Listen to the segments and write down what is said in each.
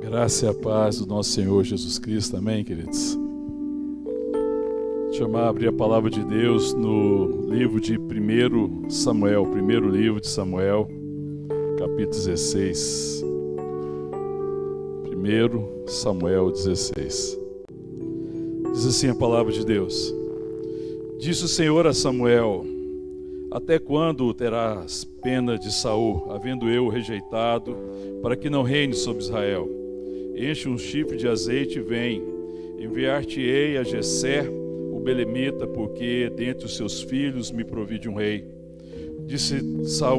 Graça e a paz do nosso Senhor Jesus Cristo, amém, queridos? Deixa eu abrir a palavra de Deus no livro de 1 Samuel, primeiro livro de Samuel, capítulo 16. 1 Samuel 16. Diz assim a palavra de Deus: Disse o Senhor a Samuel: Até quando terás pena de Saul, havendo eu rejeitado, para que não reine sobre Israel? Enche um chifre de azeite e vem. Enviar-te-ei a Jessé, o belemita, porque dentre os seus filhos me provide um rei. Disse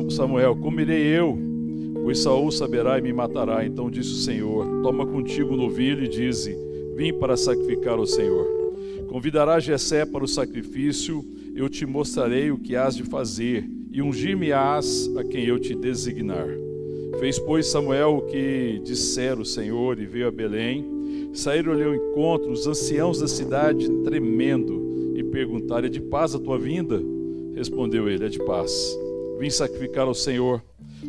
Samuel: Como irei eu? Pois Saul saberá e me matará. Então disse o Senhor: Toma contigo um novilho e dize: Vim para sacrificar ao Senhor. Convidarás Jessé para o sacrifício, eu te mostrarei o que hás de fazer, e ungir-me-ás a quem eu te designar. Fez, pois, Samuel o que dissera o Senhor e veio a Belém. Saíram-lhe ao encontro os anciãos da cidade, tremendo, e perguntaram: É de paz a tua vinda? Respondeu ele: É de paz. Vim sacrificar ao Senhor.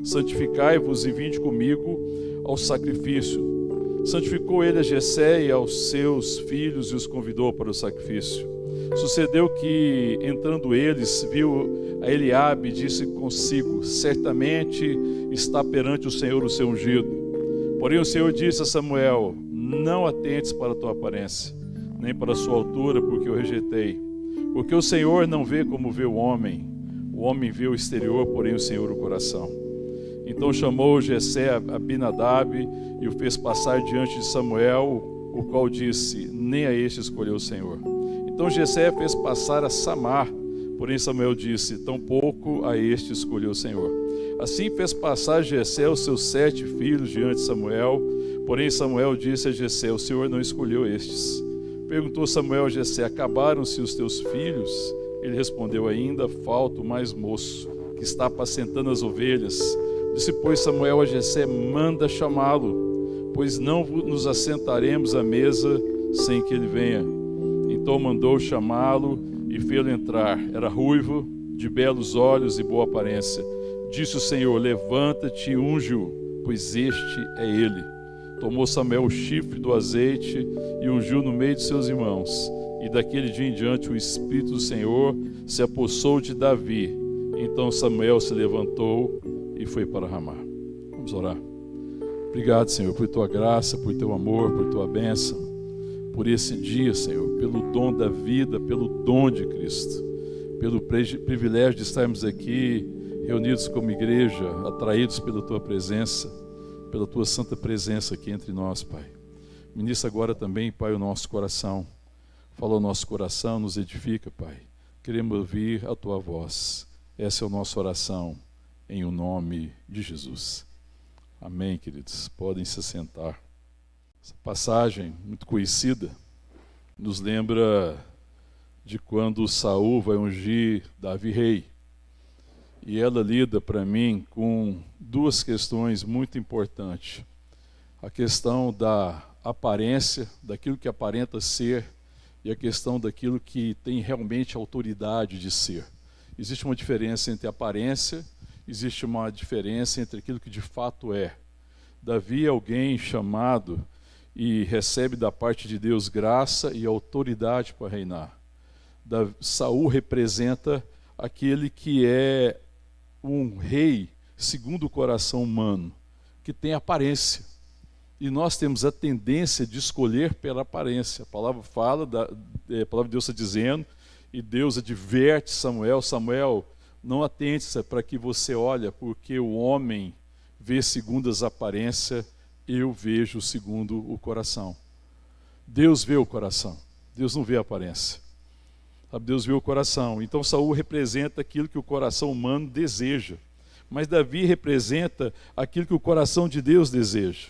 Santificai-vos e vinde comigo ao sacrifício. Santificou ele a Jessé e aos seus filhos e os convidou para o sacrifício. Sucedeu que, entrando eles, viu a Eliabe e disse consigo: Certamente está perante o Senhor o seu ungido. Porém o Senhor disse a Samuel: Não atentes para a tua aparência, nem para a sua altura, porque eu rejeitei. Porque o Senhor não vê como vê o homem vê o exterior, porém o Senhor o coração. Então chamou Jessé a Abinadab e o fez passar diante de Samuel, o qual disse: Nem a este escolheu o Senhor. Então Jessé fez passar a Samar, porém Samuel disse: Tampouco a este escolheu o Senhor. Assim fez passar Jessé os seus 7 filhos diante de Samuel, porém Samuel disse a Jessé: O Senhor não escolheu estes. Perguntou Samuel a Jessé: Acabaram-se os teus filhos? Ele respondeu: Ainda falta o mais moço, que está apacentando as ovelhas. Disse, pois, Samuel a Jessé: Manda chamá-lo, pois não nos assentaremos à mesa sem que ele venha. Então mandou chamá-lo e fê-lo entrar. Era ruivo, de belos olhos e boa aparência. Disse o Senhor: Levanta-te e unge-o, pois este é ele. Tomou Samuel o chifre do azeite e ungiu no meio de seus irmãos. E daquele dia em diante o Espírito do Senhor se apossou de Davi. Então Samuel se levantou e foi para Ramá. Vamos orar. Obrigado, Senhor, por tua graça, por teu amor, por tua bênção, por esse dia, Senhor, pelo dom da vida, pelo dom de Cristo, pelo privilégio de estarmos aqui reunidos como igreja, atraídos pela tua presença, pela tua santa presença aqui entre nós, Pai. Ministra agora também, Pai, o nosso coração. Fala o nosso coração, nos edifica, Pai. Queremos ouvir a tua voz. Essa é a nossa oração, em o nome de Jesus. Amém, queridos. Podem se sentar. Essa passagem muito conhecida nos lembra de quando Saul vai ungir Davi rei. E ela lida para mim com 2 questões muito importantes. A questão da aparência, daquilo que aparenta ser, e a questão daquilo que tem realmente autoridade de ser. Existe uma diferença entre aparência, existe uma diferença entre aquilo que de fato é. Davi é alguém chamado e recebe da parte de Deus graça e autoridade para reinar. Saul representa aquele que é um rei segundo o coração humano, que tem aparência. E nós temos a tendência de escolher pela aparência. A palavra fala, a palavra de Deus está dizendo, e Deus adverte Samuel: Samuel, não atente para que você olhe, porque o homem vê segundo as aparências, eu vejo segundo o coração. Deus vê o coração, Deus não vê a aparência. Deus vê o coração. Então Saul representa aquilo que o coração humano deseja, mas Davi representa aquilo que o coração de Deus deseja.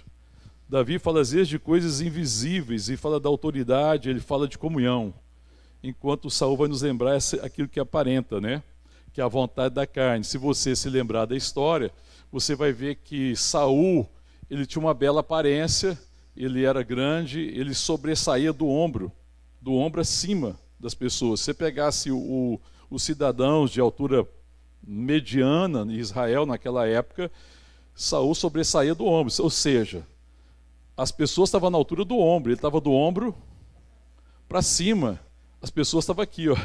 Davi fala às vezes de coisas invisíveis e fala da autoridade, ele fala de comunhão, enquanto Saul vai nos lembrar aquilo que aparenta, né? Que é a vontade da carne. Se você se lembrar da história, você vai ver que Saul, ele tinha uma bela aparência, ele era grande, ele sobressaía do ombro acima das pessoas. Se você pegasse os cidadãos de altura mediana em Israel naquela época, Saul sobressaía do ombro, ou seja, as pessoas estavam na altura do ombro, ele estava do ombro para cima, as pessoas estavam aqui, ó,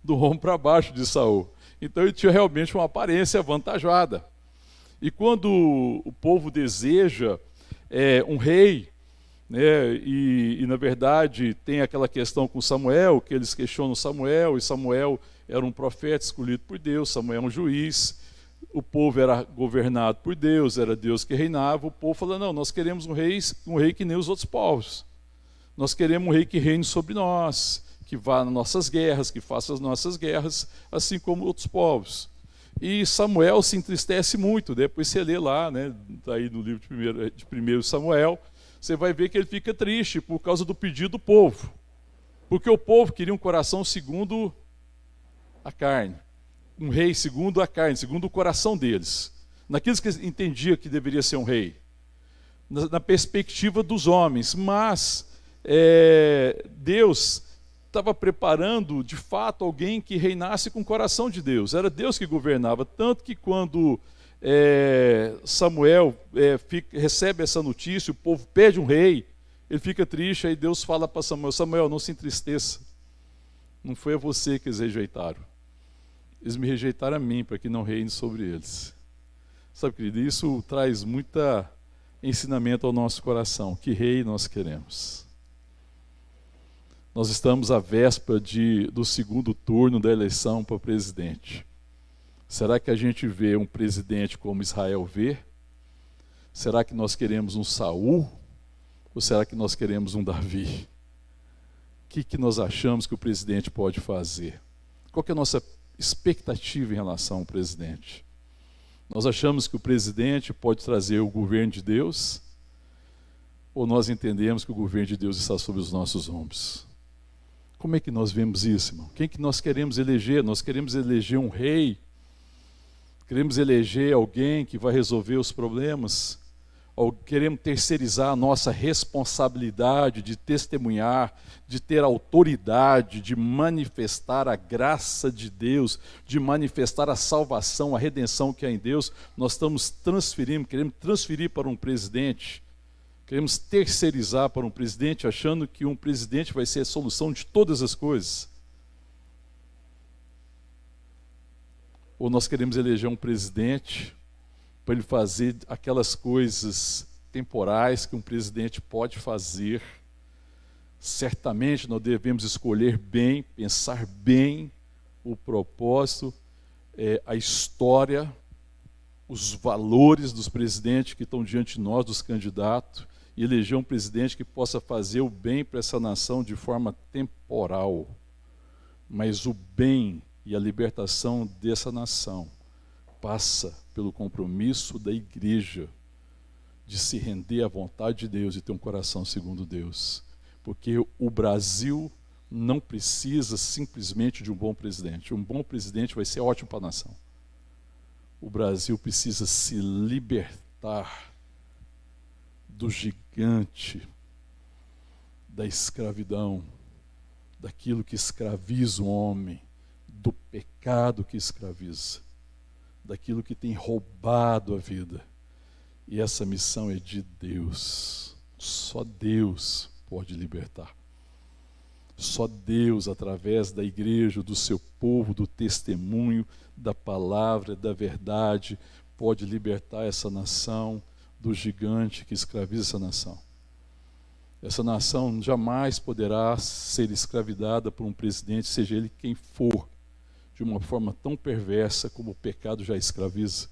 do ombro para baixo de Saul. Então ele tinha realmente uma aparência avantajada. E quando o povo deseja um rei, né, e na verdade tem aquela questão com Samuel, que eles questionam Samuel, e Samuel era um profeta escolhido por Deus, Samuel é um juiz, o povo era governado por Deus, era Deus que reinava, o povo falou, não, nós queremos um rei que nem os outros povos, nós queremos um rei que reine sobre nós, que vá nas nossas guerras, que faça as nossas guerras, assim como outros povos. E Samuel se entristece muito, depois você lê lá, né, tá aí no livro de 1 Samuel, você vai ver que ele fica triste por causa do pedido do povo, porque o povo queria um coração segundo a carne, um rei segundo a carne, segundo o coração deles, naqueles que entendia que deveria ser um rei, na perspectiva dos homens, mas Deus estava preparando de fato alguém que reinasse com o coração de Deus, era Deus que governava, tanto que quando Samuel recebe essa notícia, o povo pede um rei, ele fica triste, aí Deus fala para Samuel, Samuel, não se entristeça, não foi a você que eles rejeitaram, eles me rejeitaram a mim, para que não reine sobre eles. Sabe, querido, isso traz muita ensinamento ao nosso coração, que rei nós queremos. Nós estamos à véspera do segundo turno da eleição para presidente. Será que a gente vê um presidente como Israel vê? Será que nós queremos um Saul? Ou será que nós queremos um Davi? O que nós achamos que o presidente pode fazer? Qual que é a nossa expectativa em relação ao presidente? Nós achamos que o presidente pode trazer o governo de Deus? Ou nós entendemos que o governo de Deus está sobre os nossos ombros? Como é que nós vemos isso, irmão? Quem que nós queremos eleger? Nós queremos eleger um rei? Queremos eleger alguém que vai resolver os problemas? Ou queremos terceirizar a nossa responsabilidade de testemunhar, de ter autoridade, de manifestar a graça de Deus, de manifestar a salvação, a redenção que há em Deus? Nós estamos transferindo, queremos transferir para um presidente, queremos terceirizar para um presidente, achando que um presidente vai ser a solução de todas as coisas. Ou nós queremos eleger um presidente para ele fazer aquelas coisas temporais que um presidente pode fazer. Certamente nós devemos escolher bem, pensar bem o propósito, a história, os valores dos presidentes que estão diante de nós, dos candidatos, e eleger um presidente que possa fazer o bem para essa nação de forma temporal, mas o bem e a libertação dessa nação passa pelo compromisso da igreja de se render à vontade de Deus e ter um coração segundo Deus, porque o Brasil não precisa simplesmente de um bom presidente. Um bom presidente vai ser ótimo para a nação. O Brasil precisa se libertar do gigante, da escravidão, daquilo que escraviza o homem, do pecado que escraviza, daquilo que tem roubado a vida. E essa missão é de Deus. Só Deus pode libertar. Só Deus, através da igreja, do seu povo, do testemunho, da palavra, da verdade, pode libertar essa nação do gigante que escraviza essa nação. Essa nação jamais poderá ser escravidada por um presidente, seja ele quem for, de uma forma tão perversa como o pecado já escraviza.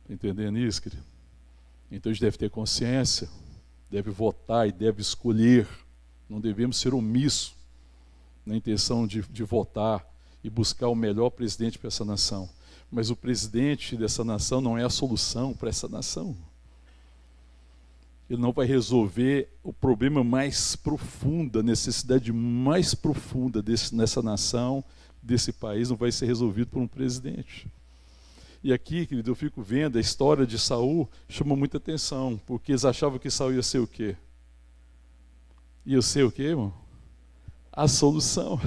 Está entendendo isso, querido? Então a gente deve ter consciência, deve votar e deve escolher. Não devemos ser omissos na intenção de votar e buscar o melhor presidente para essa nação. Mas o presidente dessa nação não é a solução para essa nação. Ele não vai resolver o problema mais profundo, a necessidade mais profunda nessa nação, desse país, não vai ser resolvido por um presidente. E aqui, querido, eu fico vendo a história de Saul, chama muita atenção, porque eles achavam que Saul ia ser o quê? Ia ser o quê, irmão? A solução.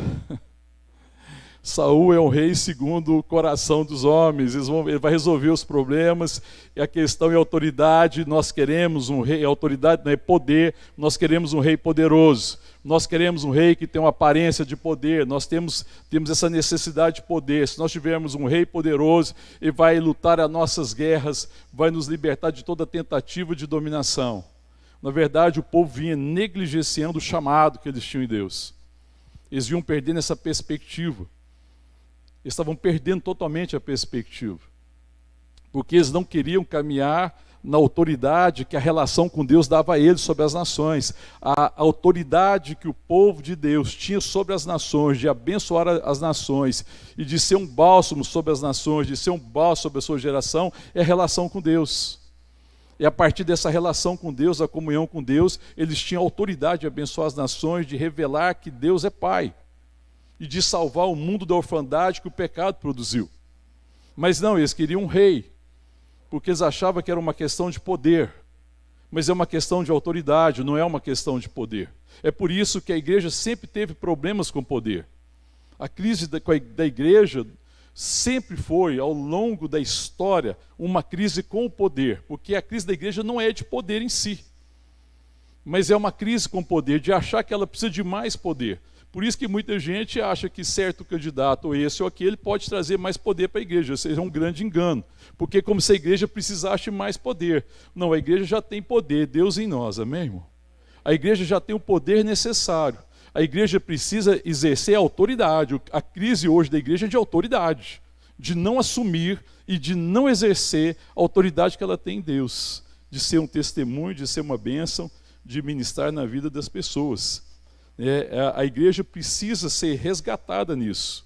Saul é um rei segundo o coração dos homens. Ele vai resolver os problemas. E a questão é autoridade. Nós queremos um rei, autoridade não é poder. Nós queremos um rei poderoso. Nós queremos um rei que tem uma aparência de poder. Nós temos essa necessidade de poder. Se nós tivermos um rei poderoso, ele vai lutar as nossas guerras, vai nos libertar de toda tentativa de dominação. Na verdade, o povo vinha negligenciando o chamado que eles tinham em Deus. Eles vinham perdendo essa perspectiva. Eles estavam perdendo totalmente a perspectiva, porque eles não queriam caminhar na autoridade que a relação com Deus dava a eles sobre as nações. A autoridade que o povo de Deus tinha sobre as nações, de abençoar as nações e de ser um bálsamo sobre as nações, de ser um bálsamo sobre a sua geração, é a relação com Deus. E a partir dessa relação com Deus, a comunhão com Deus, eles tinham autoridade de abençoar as nações, de revelar que Deus é Pai e de salvar o mundo da orfandade que o pecado produziu. Mas não, eles queriam um rei, porque eles achavam que era uma questão de poder, mas é uma questão de autoridade, não é uma questão de poder. É por isso que a igreja sempre teve problemas com poder. A crise da igreja sempre foi, ao longo da história, uma crise com o poder, porque a crise da igreja não é de poder em si, mas é uma crise com poder, de achar que ela precisa de mais poder. Por isso que muita gente acha que certo candidato, ou esse ou aquele, pode trazer mais poder para a igreja. Isso é um grande engano, porque como se a igreja precisasse de mais poder. Não, a igreja já tem poder, Deus em nós, amém, irmão? A igreja já tem o poder necessário. A igreja precisa exercer a autoridade. A crise hoje da igreja é de autoridade, de não assumir e de não exercer a autoridade que ela tem em Deus, de ser um testemunho, de ser uma bênção, de ministrar na vida das pessoas. A igreja precisa ser resgatada nisso,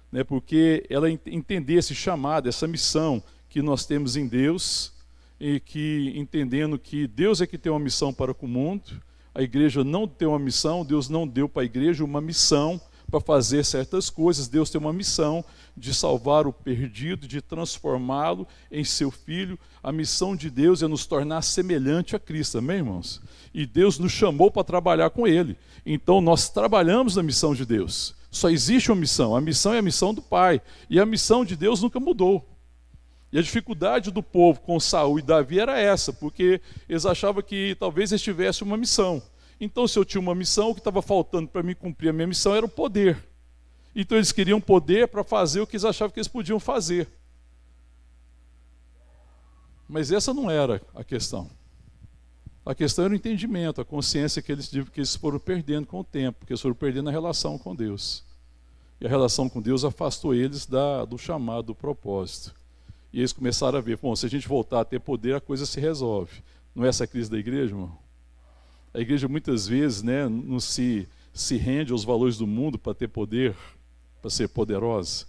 né, porque ela entender esse chamado, essa missão que nós temos em Deus, e que entendendo que Deus é que tem uma missão para com o mundo, a igreja não tem uma missão, Deus não deu para a igreja uma missão para fazer certas coisas. Deus tem uma missão de salvar o perdido, de transformá-lo em seu filho. A missão de Deus é nos tornar semelhante a Cristo, amém, irmãos? E Deus nos chamou para trabalhar com Ele. Então nós trabalhamos na missão de Deus. Só existe uma missão, a missão é a missão do Pai. E a missão de Deus nunca mudou. E a dificuldade do povo com Saul e Davi era essa, porque eles achavam que talvez eles tivessem uma missão. Então, se eu tinha uma missão, o que estava faltando para mim cumprir a minha missão era o poder. Então, eles queriam poder para fazer o que eles achavam que eles podiam fazer. Mas essa não era a questão. A questão era o entendimento, a consciência que eles foram perdendo com o tempo, que eles foram perdendo a relação com Deus. E a relação com Deus afastou eles do chamado, do propósito. E eles começaram a ver, bom, se a gente voltar a ter poder, a coisa se resolve. Não é essa a crise da igreja, irmão? A igreja muitas vezes, né, não se rende aos valores do mundo para ter poder, para ser poderosa.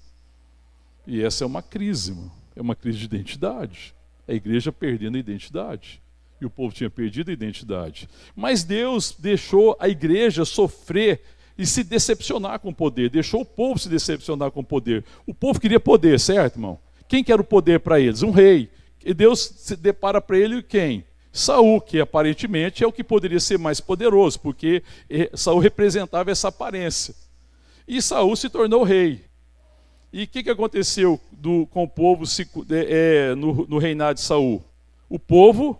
E essa é uma crise, irmão. É uma crise de identidade. A igreja perdendo a identidade. E o povo tinha perdido a identidade. Mas Deus deixou a igreja sofrer e se decepcionar com o poder. Deixou o povo se decepcionar com o poder. O povo queria poder, certo, irmão? Quem quer o poder para eles? Um rei. E Deus se depara para ele quem? Saul, que aparentemente é o que poderia ser mais poderoso, porque Saul representava essa aparência. E Saul se tornou rei. E o que aconteceu com o povo no reinado de Saul? O povo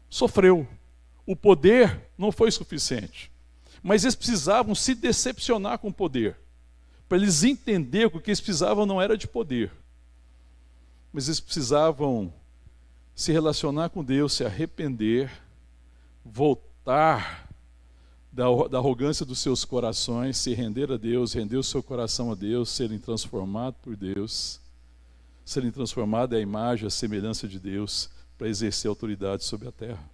sofreu. O poder não foi suficiente. Mas eles precisavam se decepcionar com o poder, para eles entenderem que o que eles precisavam não era de poder, mas eles precisavam se relacionar com Deus, se arrepender, voltar da arrogância dos seus corações, se render a Deus, render o seu coração a Deus, serem transformados por Deus, serem transformados à imagem, à semelhança de Deus, para exercer autoridade sobre a terra.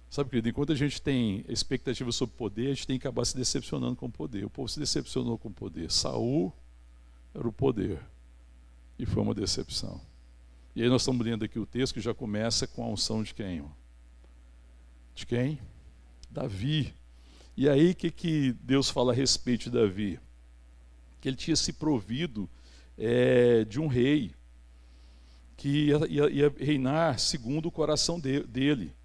Sabe, querido, enquanto a gente tem expectativa sobre poder, a gente tem que acabar se decepcionando com o poder. O povo se decepcionou com o poder. Saul era o poder, e foi uma decepção. E aí nós estamos lendo aqui o texto que já começa com a unção de quem? De quem? Davi. E aí o que Deus fala a respeito de Davi? Que ele tinha se provido de um rei que ia reinar segundo o coração dele.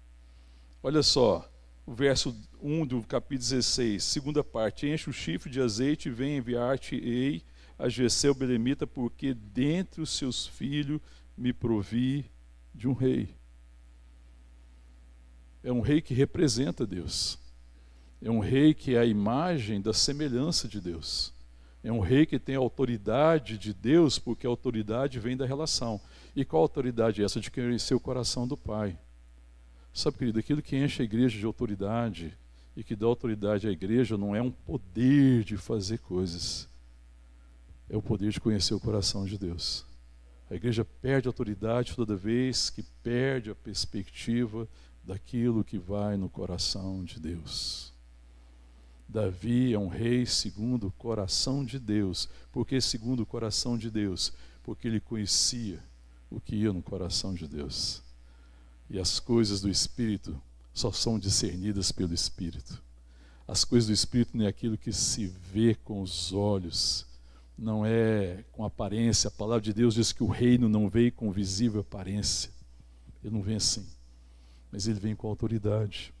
Olha só, o verso 1 do capítulo 16, segunda parte: enche o chifre de azeite e vem enviar-te-ei a Jessé o belemita, porque dentre os seus filhos me provi de um rei. É um rei que representa Deus. É um rei que é a imagem da semelhança de Deus. É um rei que tem a autoridade de Deus, porque a autoridade vem da relação. E qual autoridade é essa? De conhecer o coração do Pai. Sabe, querido, aquilo que enche a igreja de autoridade e que dá autoridade à igreja não é um poder de fazer coisas. É o poder de conhecer o coração de Deus. A igreja perde autoridade toda vez que perde a perspectiva daquilo que vai no coração de Deus. Davi é um rei segundo o coração de Deus. Por que segundo o coração de Deus? Porque ele conhecia o que ia no coração de Deus. E as coisas do Espírito só são discernidas pelo Espírito. As coisas do Espírito não é aquilo que se vê com os olhos, não é com aparência. A palavra de Deus diz que o reino não veio com visível aparência. Ele não vem assim, mas ele vem com autoridade.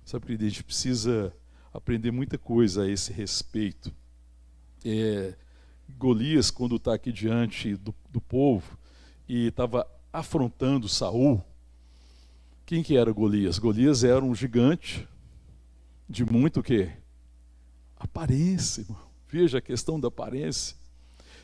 Sabe, querido, a gente precisa aprender muita coisa a esse respeito. Golias, quando está aqui diante do povo e estava afrontando Saul, quem que era Golias? Golias era um gigante de muito o quê? Aparência, irmão. Veja a questão da aparência.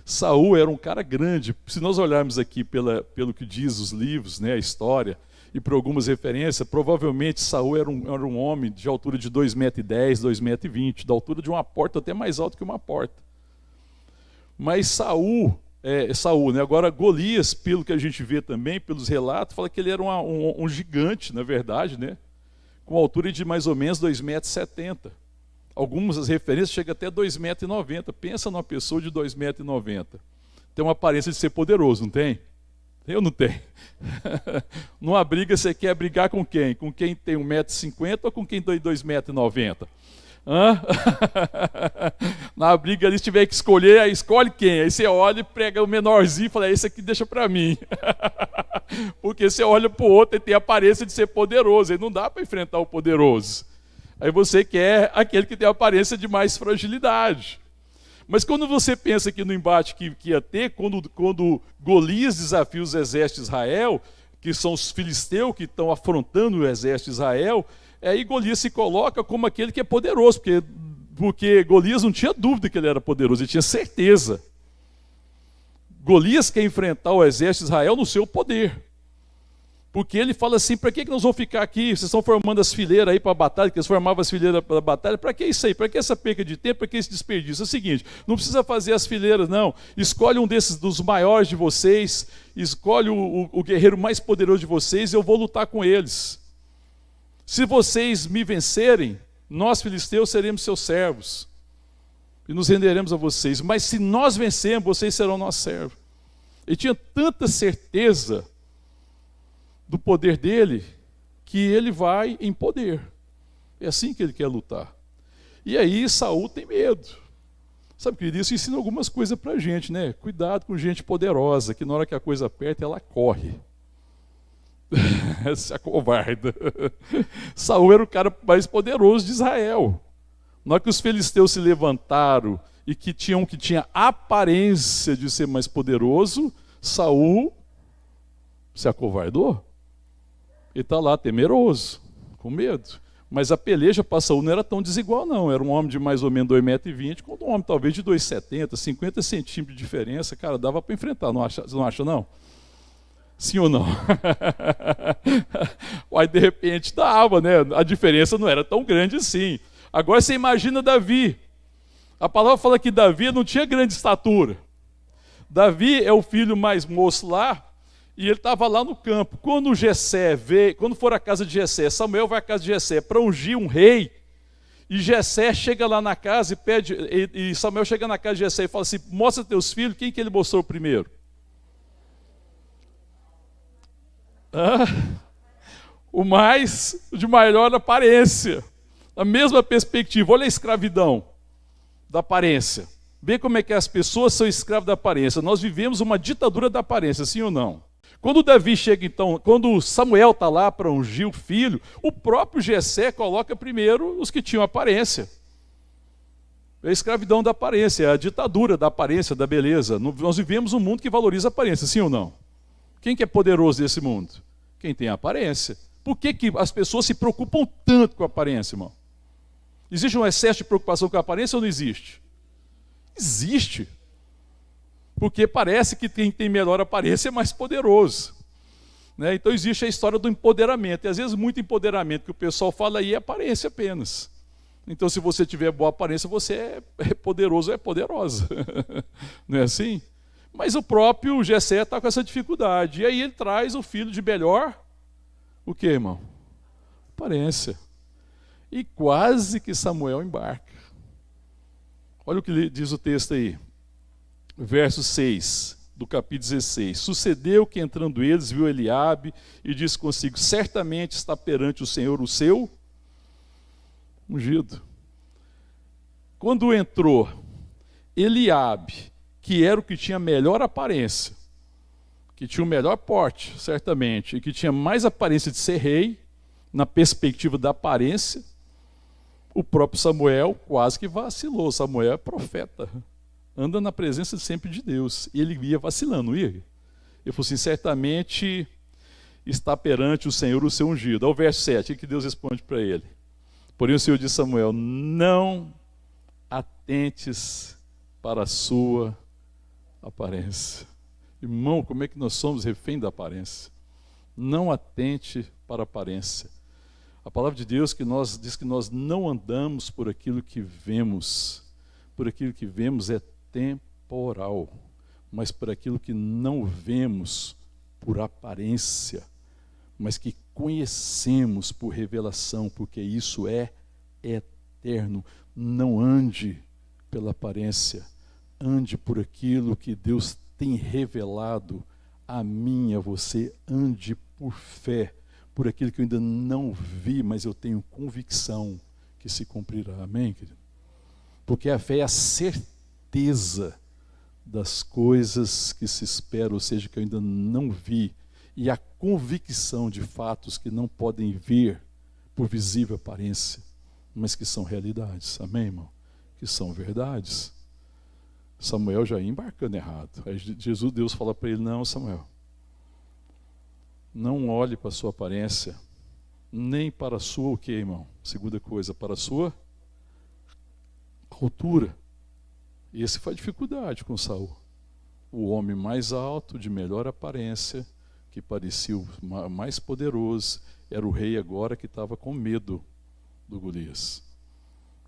Saul era um cara grande. Se nós olharmos aqui pelo que diz os livros, né, a história, e por algumas referências, provavelmente Saul era um homem de altura de 2,10 m, 2,20 m, da altura de uma porta, até mais alto que uma porta. Mas Saul, né? Agora Golias, pelo que a gente vê também, pelos relatos, fala que ele era um gigante, na verdade, né? Com altura de mais ou menos 2,70 m. Algumas das referências chegam até 2,90 m. Pensa numa pessoa de 2,90 m. Tem uma aparência de ser poderoso, não tem? Eu não tenho. Numa briga você quer brigar com quem? Com quem tem 1,50 m ou com quem tem 2,90 m? Na briga ali, se tiver que escolher, aí escolhe quem? Aí você olha e prega o menorzinho e fala: esse aqui deixa para mim. Porque você olha para o outro e tem a aparência de ser poderoso, aí não dá para enfrentar o poderoso. Aí você quer aquele que tem a aparência de mais fragilidade. Mas quando você pensa que no embate que ia ter, quando Golias desafia os exércitos de Israel, que são os filisteus que estão afrontando o exército de Israel, aí Golias se coloca como aquele que é poderoso, porque Golias não tinha dúvida que ele era poderoso, ele tinha certeza. Golias quer enfrentar o exército de Israel no seu poder. Porque ele fala assim: para que nós vamos ficar aqui? Vocês estão formando as fileiras aí para a batalha, que eles formavam as fileiras para a batalha. Para que isso aí? Para que essa perca de tempo? Para que esse desperdício? É o seguinte: não precisa fazer as fileiras, não. Escolhe um dos maiores de vocês, escolhe o guerreiro mais poderoso de vocês, e eu vou lutar com eles. Se vocês me vencerem, nós filisteus seremos seus servos e nos renderemos a vocês. Mas se nós vencermos, vocês serão nossos servos. Ele tinha tanta certeza do poder dele, que ele vai em poder. É assim que ele quer lutar. E aí Saul tem medo. Sabe, querido, isso ensina algumas coisas pra gente, né? Cuidado com gente poderosa, que na hora que a coisa aperta, ela corre. Se acovarda. Saul era o cara mais poderoso de Israel. Na hora que os filisteus se levantaram e que tinha aparência de ser mais poderoso, Saul se acovardou. Ele está lá temeroso, com medo. Mas a peleja para Saul não era tão desigual, não. Era um homem de mais ou menos 2,20 m, com um homem talvez de 2,70 m, 50 centímetros de diferença. Cara, dava para enfrentar, não acha não? Sim ou não? Aí de repente dava, né? A diferença não era tão grande assim. Agora você imagina Davi. A palavra fala que Davi não tinha grande estatura. Davi é o filho mais moço lá, e ele estava lá no campo. Quando Jessé veio, quando for à casa de Jessé, Samuel vai à casa de Jessé para ungir um rei, e Jessé chega lá na casa e pede, e Samuel chega na casa de Jessé e fala assim: mostra teus filhos. Quem que ele mostrou primeiro? O de maior aparência. A mesma perspectiva. Olha a escravidão da aparência. Vê como é que as pessoas são escravas da aparência. Nós vivemos uma ditadura da aparência, sim ou não? Quando Davi chega, então, quando Samuel está lá para ungir o filho, o próprio Jessé coloca primeiro os que tinham aparência. É a escravidão da aparência, é a ditadura da aparência, da beleza. Nós vivemos um mundo que valoriza a aparência, sim ou não? Quem que é poderoso desse mundo? Quem tem aparência. Por que as pessoas se preocupam tanto com a aparência, irmão? Existe um excesso de preocupação com a aparência ou não existe? Existe. Porque parece que quem tem melhor aparência é mais poderoso. Né? Então existe a história do empoderamento. E às vezes muito empoderamento que o pessoal fala aí é aparência apenas. Então se você tiver boa aparência, você é poderoso ou é poderosa. Não é assim? Mas o próprio Jessé está com essa dificuldade. E aí ele traz o filho de melhor, o que, irmão? Aparência. E quase que Samuel embarca. Olha o que diz o texto aí. Verso 6 do capítulo 16. Sucedeu que entrando eles, viu Eliabe e disse consigo: certamente está perante o Senhor o seu ungido. Quando entrou Eliabe, que era o que tinha melhor aparência, que tinha o melhor porte, certamente, e que tinha mais aparência de ser rei, na perspectiva da aparência, o próprio Samuel quase que vacilou. Samuel é profeta, anda na presença sempre de Deus. E ele ia vacilando, não ia? Ele falou assim: certamente está perante o Senhor o seu ungido. Ao verso 7, o que Deus responde para ele? Porém o Senhor disse a Samuel: não atentes para a sua aparência. Irmão, como é que nós somos refém da aparência? Não atente para a aparência. A palavra de Deus diz que nós não andamos por aquilo que vemos. Por aquilo que vemos é temporal, mas por aquilo que não vemos por aparência, mas que conhecemos por revelação, porque isso é eterno. Não ande pela aparência, ande por aquilo que Deus tem revelado a mim e a você. Ande por fé, por aquilo que eu ainda não vi, mas eu tenho convicção que se cumprirá. Amém, querido? Porque a fé é a certeza das coisas que se esperam, ou seja, que eu ainda não vi, e a convicção de fatos que não podem vir por visível aparência, mas que são realidades. Amém, irmão? Que são verdades. Samuel já ia embarcando errado. Aí Deus fala para ele: não, Samuel, não olhe para a sua aparência, nem para a sua o quê, irmão? Segunda coisa, para a sua altura. E essa foi a dificuldade com Saul. O homem mais alto, de melhor aparência, que parecia o mais poderoso, era o rei agora que estava com medo do Golias.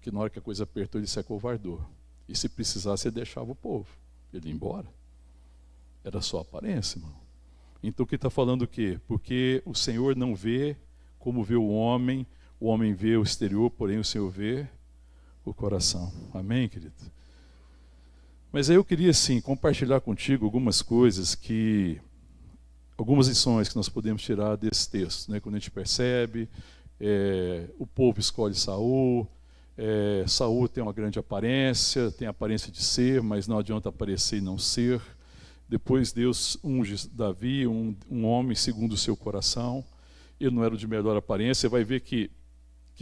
Que na hora que a coisa apertou, ele se acovardou. E se precisasse, ele deixava o povo. Ele ia embora. Era só aparência, irmão. Então o que está falando o quê? Porque o Senhor não vê como vê o homem vê o exterior, porém o Senhor vê o coração. Amém, querido? Mas aí eu queria, sim, compartilhar contigo algumas coisas algumas lições que nós podemos tirar desse texto, né? Quando a gente percebe, o povo escolhe Saul, Saul tem uma grande aparência, tem a aparência de ser, mas não adianta aparecer e não ser. Depois Deus unge Davi, um homem segundo o seu coração. Ele não era de melhor aparência. Você vai ver que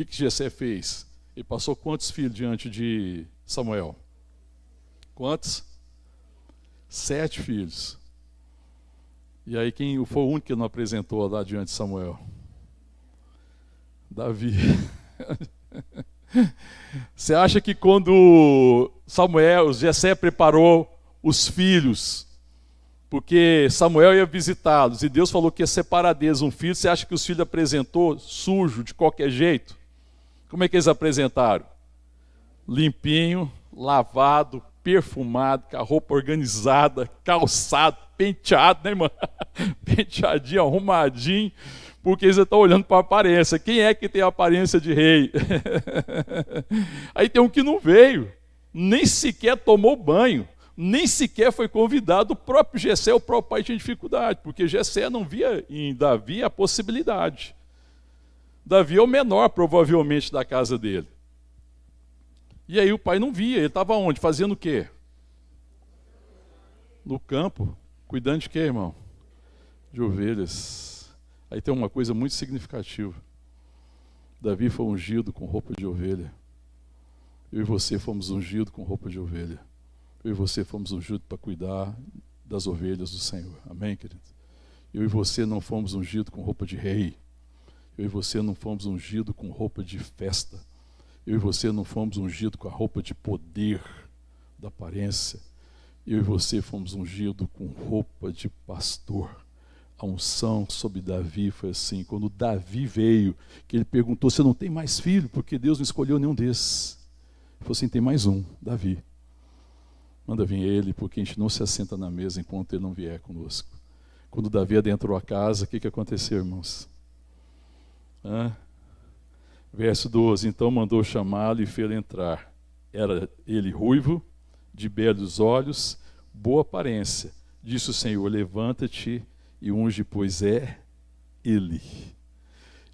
Jessé fez. Ele passou quantos filhos diante de Samuel? Quantos? 7 filhos. E aí quem foi o único que não apresentou lá diante de Samuel? Davi. Você acha que quando Jessé preparou os filhos, porque Samuel ia visitá-los e Deus falou que ia separar deles um filho, você acha que os filhos apresentou sujo de qualquer jeito? Como é que eles apresentaram? Limpinho, lavado, perfumado, com a roupa organizada, calçado, penteado, né, irmão? Penteadinho, arrumadinho, porque eles estão olhando para a aparência. Quem é que tem a aparência de rei? Aí tem um que não veio, nem sequer tomou banho, nem sequer foi convidado. O próprio Jessé, o próprio pai, tinha dificuldade, porque Jessé não via em Davi a possibilidade. Davi é o menor, provavelmente, da casa dele. E aí o pai não via, ele estava onde? Fazendo o quê? No campo. Cuidando de quê, irmão? de ovelhas. Aí tem uma coisa muito significativa. Davi foi ungido com roupa de ovelha. Eu e você fomos ungidos com roupa de ovelha. Eu e você fomos ungidos para cuidar das ovelhas do Senhor. Amém, querido? Eu e você não fomos ungidos com roupa de rei. Eu e você não fomos ungidos com roupa de festa. Eu e você não fomos ungidos com a roupa de poder, da aparência. Eu e você fomos ungidos com roupa de pastor. A unção sobre Davi foi assim. Quando Davi veio, que ele perguntou, você não tem mais filho? Porque Deus não escolheu nenhum desses. Ele falou assim, tem mais um, Davi. Manda vir ele, porque a gente não se assenta na mesa enquanto ele não vier conosco. Quando Davi adentrou a casa, o que aconteceu, irmãos? Verso 12, então mandou chamá-lo e fê-lo entrar. Era ele ruivo, de belos olhos, boa aparência. Disse o Senhor, levanta-te e unge, pois é ele.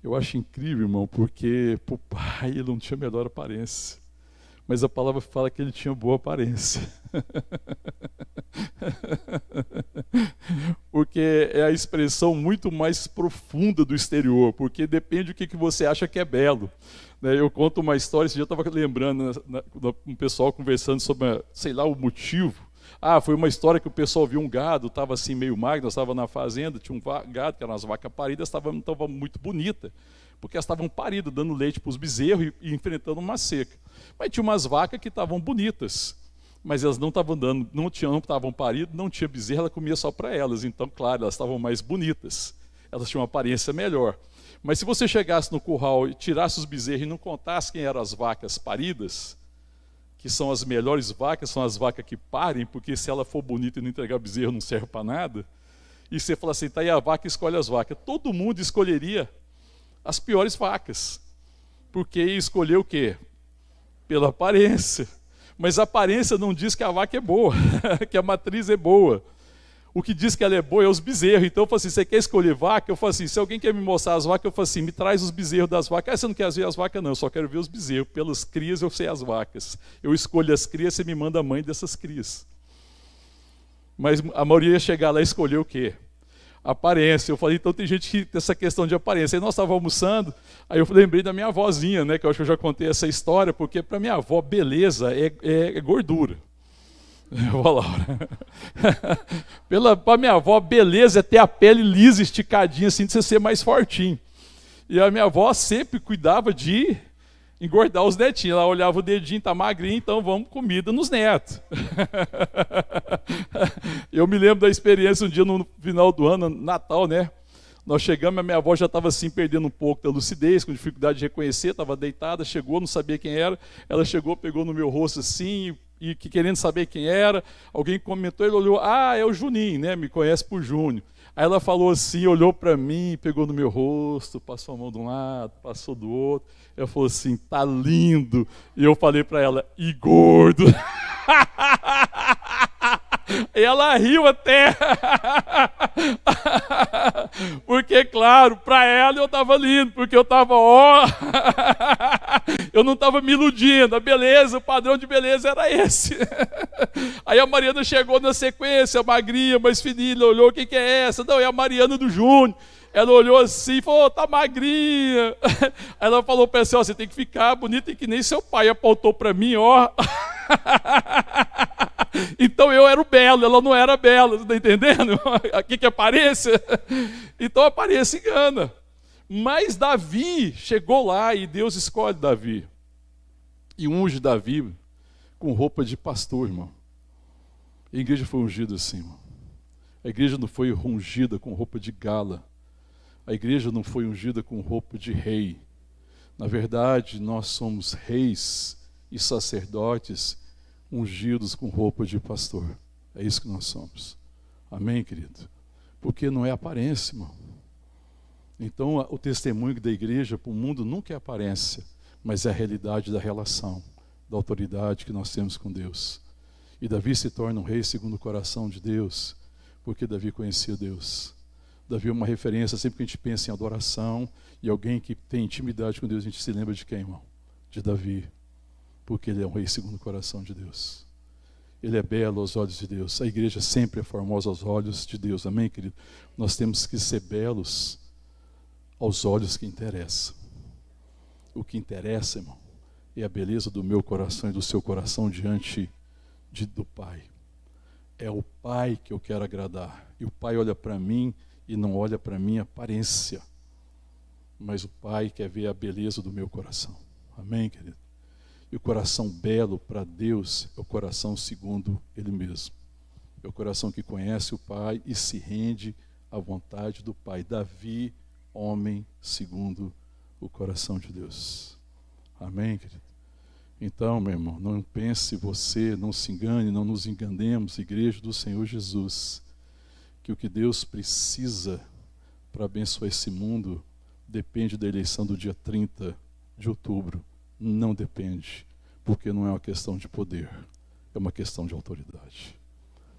Eu acho incrível, irmão, porque para o pai ele não tinha melhor aparência. Mas a palavra fala que ele tinha boa aparência. Porque é a expressão muito mais profunda do exterior, porque depende do que você acha que é belo. Eu conto uma história, esse dia eu estava lembrando, com o pessoal conversando sobre, sei lá, o motivo. Foi uma história que o pessoal viu um gado, estava assim meio magro, nós estávamos na fazenda, tinha um gado, que eram as vacas paridas, estava muito bonita, porque elas estavam paridas, dando leite para os bezerros e enfrentando uma seca. Mas tinha umas vacas que estavam bonitas, mas elas não estavam dando, não estavam paridas, não tinha bezerro, ela comia só para elas. Então, claro, elas estavam mais bonitas, elas tinham uma aparência melhor. Mas se você chegasse no curral e tirasse os bezerros e não contasse quem eram as vacas paridas, que são as melhores vacas, são as vacas que parem, porque se ela for bonita e não entregar bezerro não serve para nada, e você fala assim, tá aí a vaca, escolhe as vacas. Todo mundo escolheria as piores vacas, porque escolheu o quê? Pela aparência. Mas a aparência não diz que a vaca é boa, que a matriz é boa. O que diz que ela é boa é os bezerros. Então eu falo assim, você quer escolher vaca? Eu falo assim, se alguém quer me mostrar as vacas, eu falo assim, me traz os bezerros das vacas. Você não quer ver as vacas? Não, eu só quero ver os bezerros. Pelas crias eu sei as vacas. Eu escolho as crias, você me manda a mãe dessas crias. Mas a maioria ia chegar lá e escolher o quê? Aparência. Eu falei, então tem gente que tem essa questão de aparência. Aí nós estávamos almoçando, aí eu lembrei da minha avózinha, né, que eu acho que eu já contei essa história, porque para minha avó, beleza é gordura. Laura. Para minha avó, beleza é ter a pele lisa, esticadinha, assim, de você ser mais fortinho. E a minha avó sempre cuidava de engordar os netinhos. Ela olhava o dedinho, tá magrinho, então vamos comida nos netos. Eu me lembro da experiência um dia no final do ano, Natal, né? Nós chegamos, a minha avó já estava assim, perdendo um pouco da lucidez, com dificuldade de reconhecer, estava deitada, chegou, não sabia quem era. Ela chegou, pegou no meu rosto assim, e querendo saber quem era. Alguém comentou, ele olhou, é o Juninho, né? Me conhece por Júnior. Aí ela falou assim, olhou para mim, pegou no meu rosto, passou a mão de um lado, passou do outro. Ela falou assim, tá lindo. E eu falei para ela, e gordo. E ela riu até. Porque, claro, para ela eu estava lindo, porque eu estava, eu não estava me iludindo, a beleza, o padrão de beleza era esse. Aí a Mariana chegou na sequência, magrinha, mais fininha, olhou, o que é essa? Não, é a Mariana do Júnior. Ela olhou assim e falou, tá magrinha. Aí ela falou para ela, você tem que ficar bonita e que nem seu pai. Apontou para mim, Então eu era o belo, ela não era bela, você está entendendo? O que é aparência? Então a aparência engana. Mas Davi chegou lá e Deus escolhe Davi. E unge Davi com roupa de pastor, irmão. A igreja foi ungida assim, irmão. A igreja não foi ungida com roupa de gala. A igreja não foi ungida com roupa de rei. Na verdade, nós somos reis e sacerdotes ungidos com roupa de pastor. É isso que nós somos. Amém, querido? Porque não é aparência, irmão. Então, o testemunho da igreja para o mundo nunca é aparência, mas é a realidade da relação, da autoridade que nós temos com Deus. E Davi se torna um rei segundo o coração de Deus, porque Davi conhecia Deus. Davi é uma referência, sempre que a gente pensa em adoração e alguém que tem intimidade com Deus, a gente se lembra de quem, irmão? De Davi, porque ele é um rei segundo o coração de Deus. Ele é belo aos olhos de Deus. A igreja sempre é formosa aos olhos de Deus. Amém, querido? Nós temos que ser belos aos olhos que interessam. O que interessa, irmão, é a beleza do meu coração e do seu coração diante do Pai. É o Pai que eu quero agradar. E o Pai olha para mim e não olha para a minha aparência. Mas o Pai quer ver a beleza do meu coração. Amém, querido? E o coração belo para Deus é o coração segundo Ele mesmo. É o coração que conhece o Pai e se rende à vontade do Pai. Davi, homem segundo o coração de Deus. Amém, querido? Então, meu irmão, não pense você, não se engane, não nos enganemos, igreja do Senhor Jesus, que o que Deus precisa para abençoar esse mundo depende da eleição do dia 30 de outubro. Não depende, porque não é uma questão de poder, é uma questão de autoridade.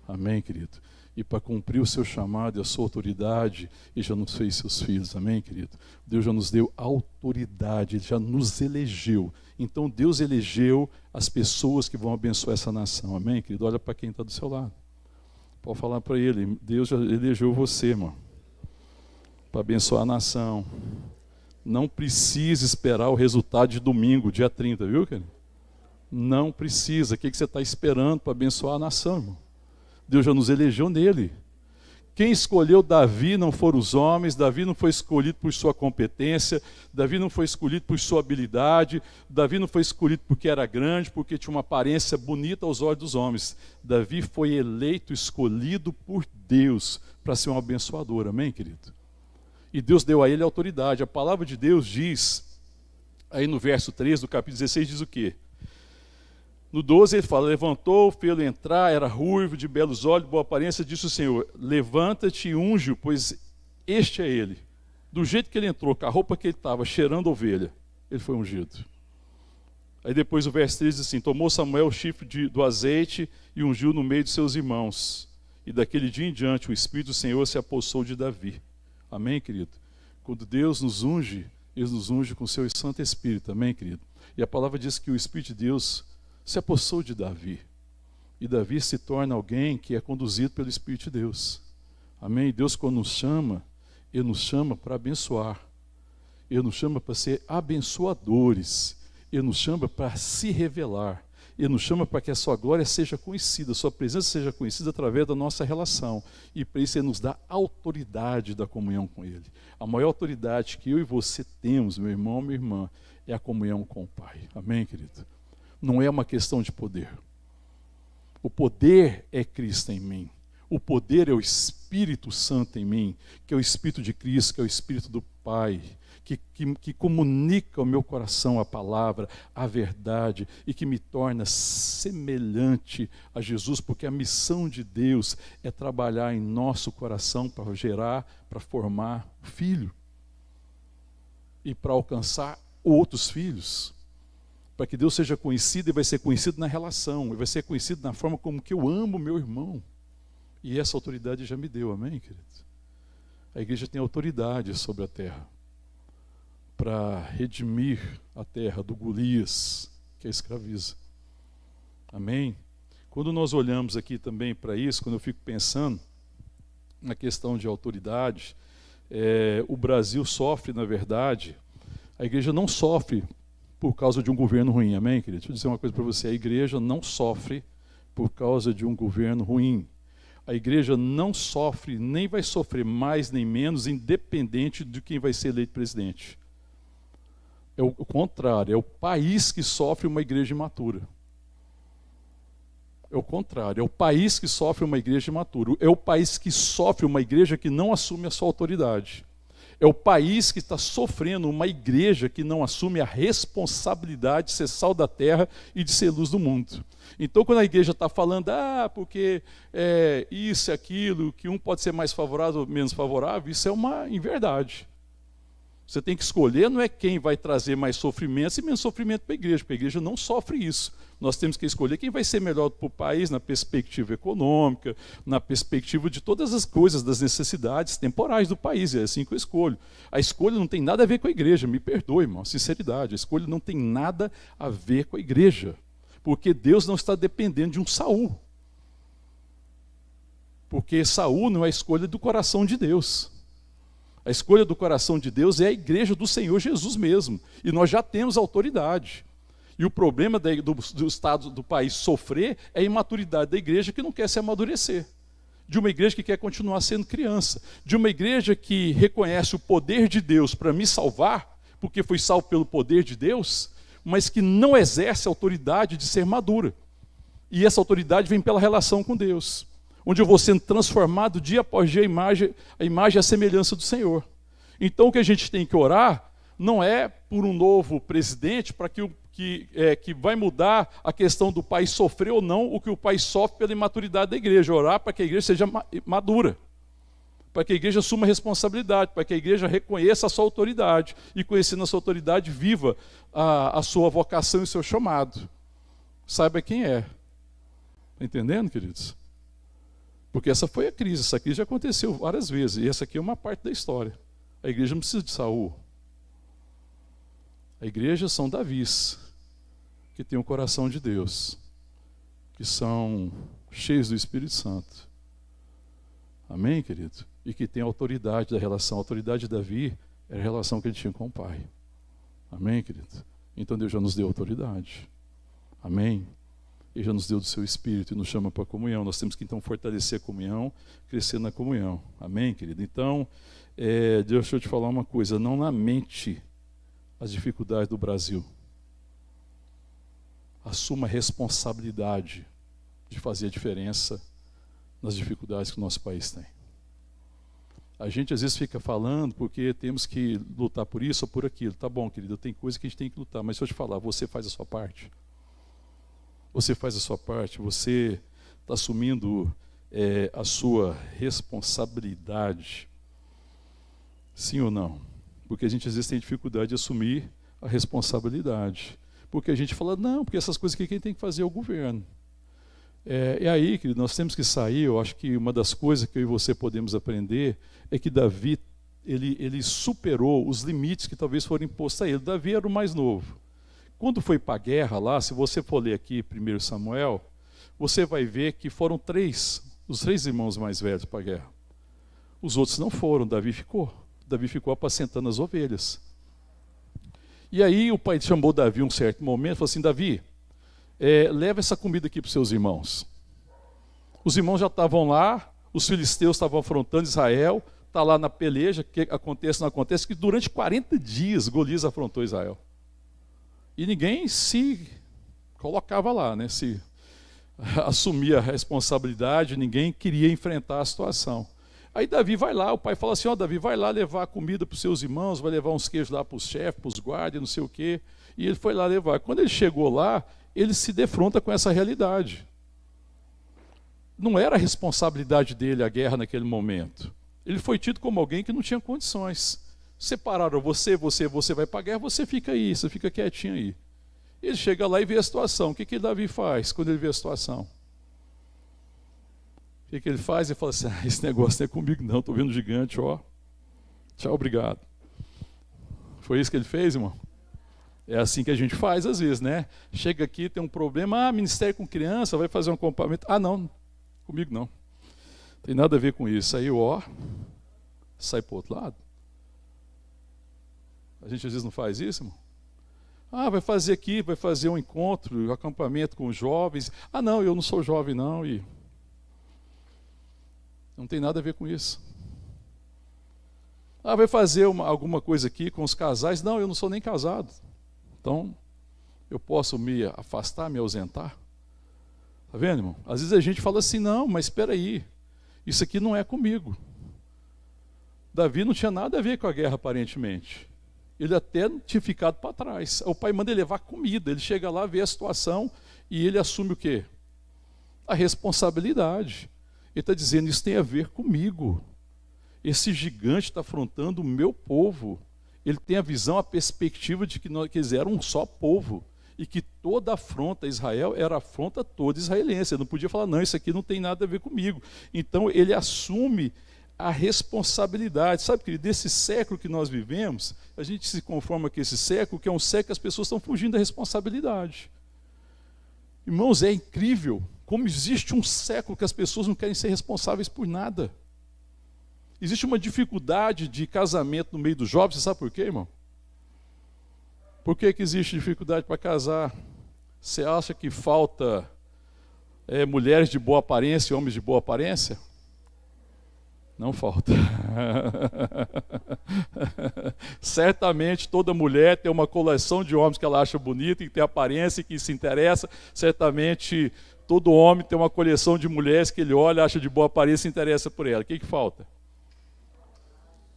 Amém, querido? E para cumprir o seu chamado e a sua autoridade, Ele já nos fez seus filhos, amém, querido? Deus já nos deu autoridade, Ele já nos elegeu. Então Deus elegeu as pessoas que vão abençoar essa nação, amém, querido? Olha para quem está do seu lado. Pode falar para ele, Deus já elegeu você, irmão, para abençoar a nação. Não precisa esperar o resultado de domingo, dia 30, viu, querido? Não precisa. O que você está esperando para abençoar a nação, irmão? Deus já nos elegeu nele. Quem escolheu Davi não foram os homens, Davi não foi escolhido por sua competência, Davi não foi escolhido por sua habilidade, Davi não foi escolhido porque era grande, porque tinha uma aparência bonita aos olhos dos homens. Davi foi eleito, escolhido por Deus para ser um abençoador, amém, querido? E Deus deu a ele autoridade. A palavra de Deus diz, aí no verso 3 do capítulo 16, diz o quê? No 12 ele fala, levantou, fê-lo entrar, era ruivo, de belos olhos, boa aparência, disse o Senhor, levanta-te e unge-o, pois este é ele. Do jeito que ele entrou, com a roupa que ele estava, cheirando ovelha, ele foi ungido. Aí depois o verso 3 diz assim, tomou Samuel o chifre do azeite e ungiu no meio de seus irmãos. E daquele dia em diante o Espírito do Senhor se apossou de Davi. Amém, querido? Quando Deus nos unge, Ele nos unge com o seu Santo Espírito, amém, querido? E a palavra diz que o Espírito de Deus se apossou de Davi. E Davi se torna alguém que é conduzido pelo Espírito de Deus. Amém? Deus, quando nos chama, Ele nos chama para abençoar. Ele nos chama para ser abençoadores. Ele nos chama para se revelar. Ele nos chama para que a sua glória seja conhecida, a sua presença seja conhecida através da nossa relação. E para isso Ele nos dá autoridade da comunhão com Ele. A maior autoridade que eu e você temos, meu irmão, minha irmã, é a comunhão com o Pai. Amém, querido? Não é uma questão de poder. O poder é Cristo em mim. O poder é o Espírito Santo em mim, que é o Espírito de Cristo, que é o Espírito do Pai, que comunica ao meu coração a palavra, a verdade, e que me torna semelhante a Jesus, porque a missão de Deus é trabalhar em nosso coração para gerar, para formar filho, e para alcançar outros filhos. Para que Deus seja conhecido, e vai ser conhecido na relação, e vai ser conhecido na forma como que eu amo meu irmão. E essa autoridade já me deu, amém, querido? A igreja tem autoridade sobre a terra, para redimir a terra do Golias, que a escraviza. Amém? Quando nós olhamos aqui também para isso, quando eu fico pensando na questão de autoridade, o Brasil sofre, na verdade, a igreja não sofre por causa de um governo ruim, amém, querido? Deixa eu dizer uma coisa para você, a igreja não sofre por causa de um governo ruim. A igreja não sofre, nem vai sofrer mais nem menos, independente de quem vai ser eleito presidente. É o contrário, é o país que sofre uma igreja imatura. É o contrário, é o país que sofre uma igreja imatura. É o país que sofre uma igreja que não assume a sua autoridade. É o país que está sofrendo uma igreja que não assume a responsabilidade de ser sal da terra e de ser luz do mundo. Então, quando a igreja está falando, porque isso e aquilo, que um pode ser mais favorável ou menos favorável, isso é uma inverdade. Você tem que escolher, não é quem vai trazer mais sofrimento e menos sofrimento para a igreja não sofre isso. Nós temos que escolher quem vai ser melhor para o país na perspectiva econômica, na perspectiva de todas as coisas, das necessidades temporais do país, é assim que eu escolho. A escolha não tem nada a ver com a igreja, me perdoe, irmão, sinceridade, a escolha não tem nada a ver com a igreja, porque Deus não está dependendo de um Saul. Porque Saul não é a escolha do coração de Deus. A escolha do coração de Deus é a igreja do Senhor Jesus mesmo. E nós já temos autoridade. E o problema do estado do país sofrer é a imaturidade da igreja que não quer se amadurecer. De uma igreja que quer continuar sendo criança. De uma igreja que reconhece o poder de Deus para me salvar, porque foi salvo pelo poder de Deus, mas que não exerce a autoridade de ser madura. E essa autoridade vem pela relação com Deus, onde eu vou sendo transformado dia após dia a imagem e a semelhança do Senhor. Então o que a gente tem que orar não é por um novo presidente para que vai mudar a questão do país sofrer ou não o que o país sofre pela imaturidade da igreja. Orar para que a igreja seja madura, para que a igreja assuma responsabilidade, para que a igreja reconheça a sua autoridade e, conhecendo a sua autoridade, viva a sua vocação e o seu chamado. Saiba quem é. Está entendendo, queridos? Porque essa foi a crise. Essa crise já aconteceu várias vezes. E essa aqui é uma parte da história. A igreja não precisa de Saul. A igreja são Davis, que tem o coração de Deus, que são cheios do Espírito Santo. Amém, querido? E que tem a autoridade da relação. A autoridade de Davi era a relação que ele tinha com o Pai. Amém, querido? Então Deus já nos deu autoridade. Amém? Ele já nos deu do seu Espírito e nos chama para a comunhão. Nós temos que então fortalecer a comunhão, crescer na comunhão. Amém, querido? Então, deixa eu te falar uma coisa. Não lamente as dificuldades do Brasil. Assuma a responsabilidade de fazer a diferença nas dificuldades que o nosso país tem. A gente às vezes fica falando porque temos que lutar por isso ou por aquilo. Tá bom, querido, tem coisa que a gente tem que lutar, mas deixa eu te falar, você faz a sua parte. Você faz a sua parte, você está assumindo a sua responsabilidade. Sim ou não? Porque a gente às vezes tem dificuldade de assumir a responsabilidade. Porque a gente fala, não, porque essas coisas aqui quem tem que fazer é o governo. E aí, querido, nós temos que sair. Eu acho que uma das coisas que eu e você podemos aprender é que Davi, ele superou os limites que talvez foram impostos a ele. Davi era o mais novo. Quando foi para a guerra lá, se você for ler aqui 1 Samuel, você vai ver que foram os três irmãos mais velhos para a guerra. Os outros não foram, Davi ficou. Davi ficou apacentando as ovelhas. E aí o pai chamou Davi um certo momento e falou assim, Davi, leva essa comida aqui para os seus irmãos. Os irmãos já estavam lá, os filisteus estavam afrontando Israel, está lá na peleja, que acontece ou não acontece, que durante 40 dias Golias afrontou Israel. E ninguém se colocava lá, né? Se assumia a responsabilidade, ninguém queria enfrentar a situação. Aí Davi vai lá, o pai fala assim, Davi, vai lá levar comida para os seus irmãos, vai levar uns queijos lá para os chefes, para os guardas, não sei o quê. E ele foi lá levar. Quando ele chegou lá, ele se defronta com essa realidade. Não era a responsabilidade dele a guerra naquele momento. Ele foi tido como alguém que não tinha condições. Separaram você vai para a guerra, você fica aí, você fica quietinho aí. Ele chega lá e vê a situação. O que Davi faz quando ele vê a situação? O que ele faz? Ele fala assim, esse negócio não é comigo não, estou vendo gigante, ó. Tchau, obrigado. Foi isso que ele fez, irmão? É assim que a gente faz às vezes, né? Chega aqui, tem um problema, ministério com criança, vai fazer um acampamento. Não, comigo não. Tem nada a ver com isso. Aí, sai para o outro lado. A gente às vezes não faz isso, irmão? Vai fazer aqui, vai fazer um encontro, um acampamento com os jovens. Não, eu não sou jovem não, e não tem nada a ver com isso. Vai fazer alguma coisa aqui com os casais. Não, eu não sou nem casado. Então, eu posso me afastar, me ausentar? Está vendo, irmão? Às vezes a gente fala assim, não, mas espera aí, isso aqui não é comigo. Davi não tinha nada a ver com a guerra, aparentemente. Ele até tinha ficado para trás. O pai manda ele levar comida, ele chega lá, vê a situação e ele assume o quê? A responsabilidade. Ele está dizendo, isso tem a ver comigo. Esse gigante está afrontando o meu povo. Ele tem a visão, a perspectiva de que eles eram um só povo. E que toda afronta a Israel era afronta toda israelense. Ele não podia falar, não, isso aqui não tem nada a ver comigo. Então ele assume a responsabilidade. Sabe, querido, desse século que nós vivemos, a gente se conforma com esse século, que é um século que as pessoas estão fugindo da responsabilidade. Irmãos, é incrível como existe um século que as pessoas não querem ser responsáveis por nada. Existe uma dificuldade de casamento no meio dos jovens, você sabe por quê, irmão? Por que existe dificuldade para casar? Você acha que falta mulheres de boa aparência e homens de boa aparência? Não falta. Certamente toda mulher tem uma coleção de homens que ela acha bonita, que tem aparência e que se interessa. Certamente todo homem tem uma coleção de mulheres que ele olha, acha de boa aparência e se interessa por ela. O que falta?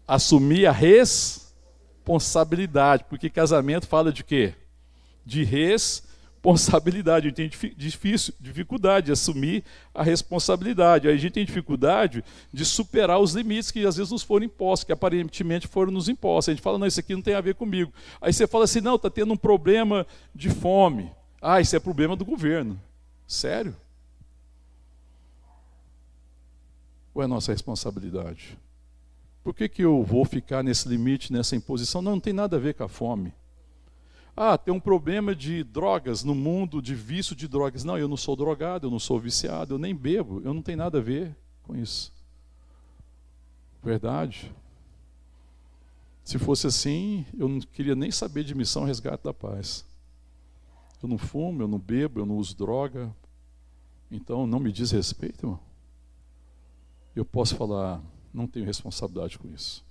Assumir a responsabilidade, porque casamento fala de quê? De responsabilidade. A gente tem dificuldade de assumir a responsabilidade. Aí a gente tem dificuldade de superar os limites que às vezes nos foram impostos, que aparentemente foram nos impostos. A gente fala, não, isso aqui não tem a ver comigo. Aí você fala assim, não, está tendo um problema de fome. Ah, isso é problema do governo. Sério? Ou é nossa responsabilidade? Por que eu vou ficar nesse limite, nessa imposição? Não tem nada a ver com a fome. Ah, tem um problema de drogas no mundo, de vício de drogas. Não, eu não sou drogado, eu não sou viciado, eu nem bebo, eu não tenho nada a ver com isso. Verdade? Se fosse assim, eu não queria nem saber de missão resgate da paz. Eu não fumo, eu não bebo, eu não uso droga. Então não me diz respeito, irmão. Eu posso falar, não tenho responsabilidade com isso.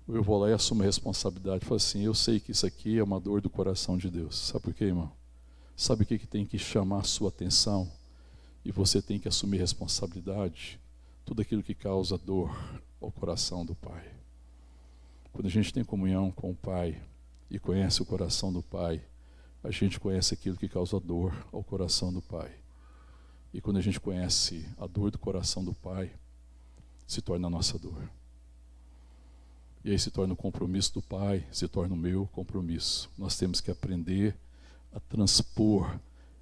Eu vou lá e assumo a responsabilidade. Falo assim, eu sei que isso aqui é uma dor do coração de Deus. Sabe por quê, irmão? Sabe o que tem que chamar a sua atenção? E você tem que assumir responsabilidade. Tudo aquilo que causa dor ao coração do Pai. Quando a gente tem comunhão com o Pai e conhece o coração do Pai, a gente conhece aquilo que causa dor ao coração do Pai. E quando a gente conhece a dor do coração do Pai, se torna a nossa dor. E aí se torna o compromisso do Pai, se torna o meu compromisso. Nós temos que aprender a transpor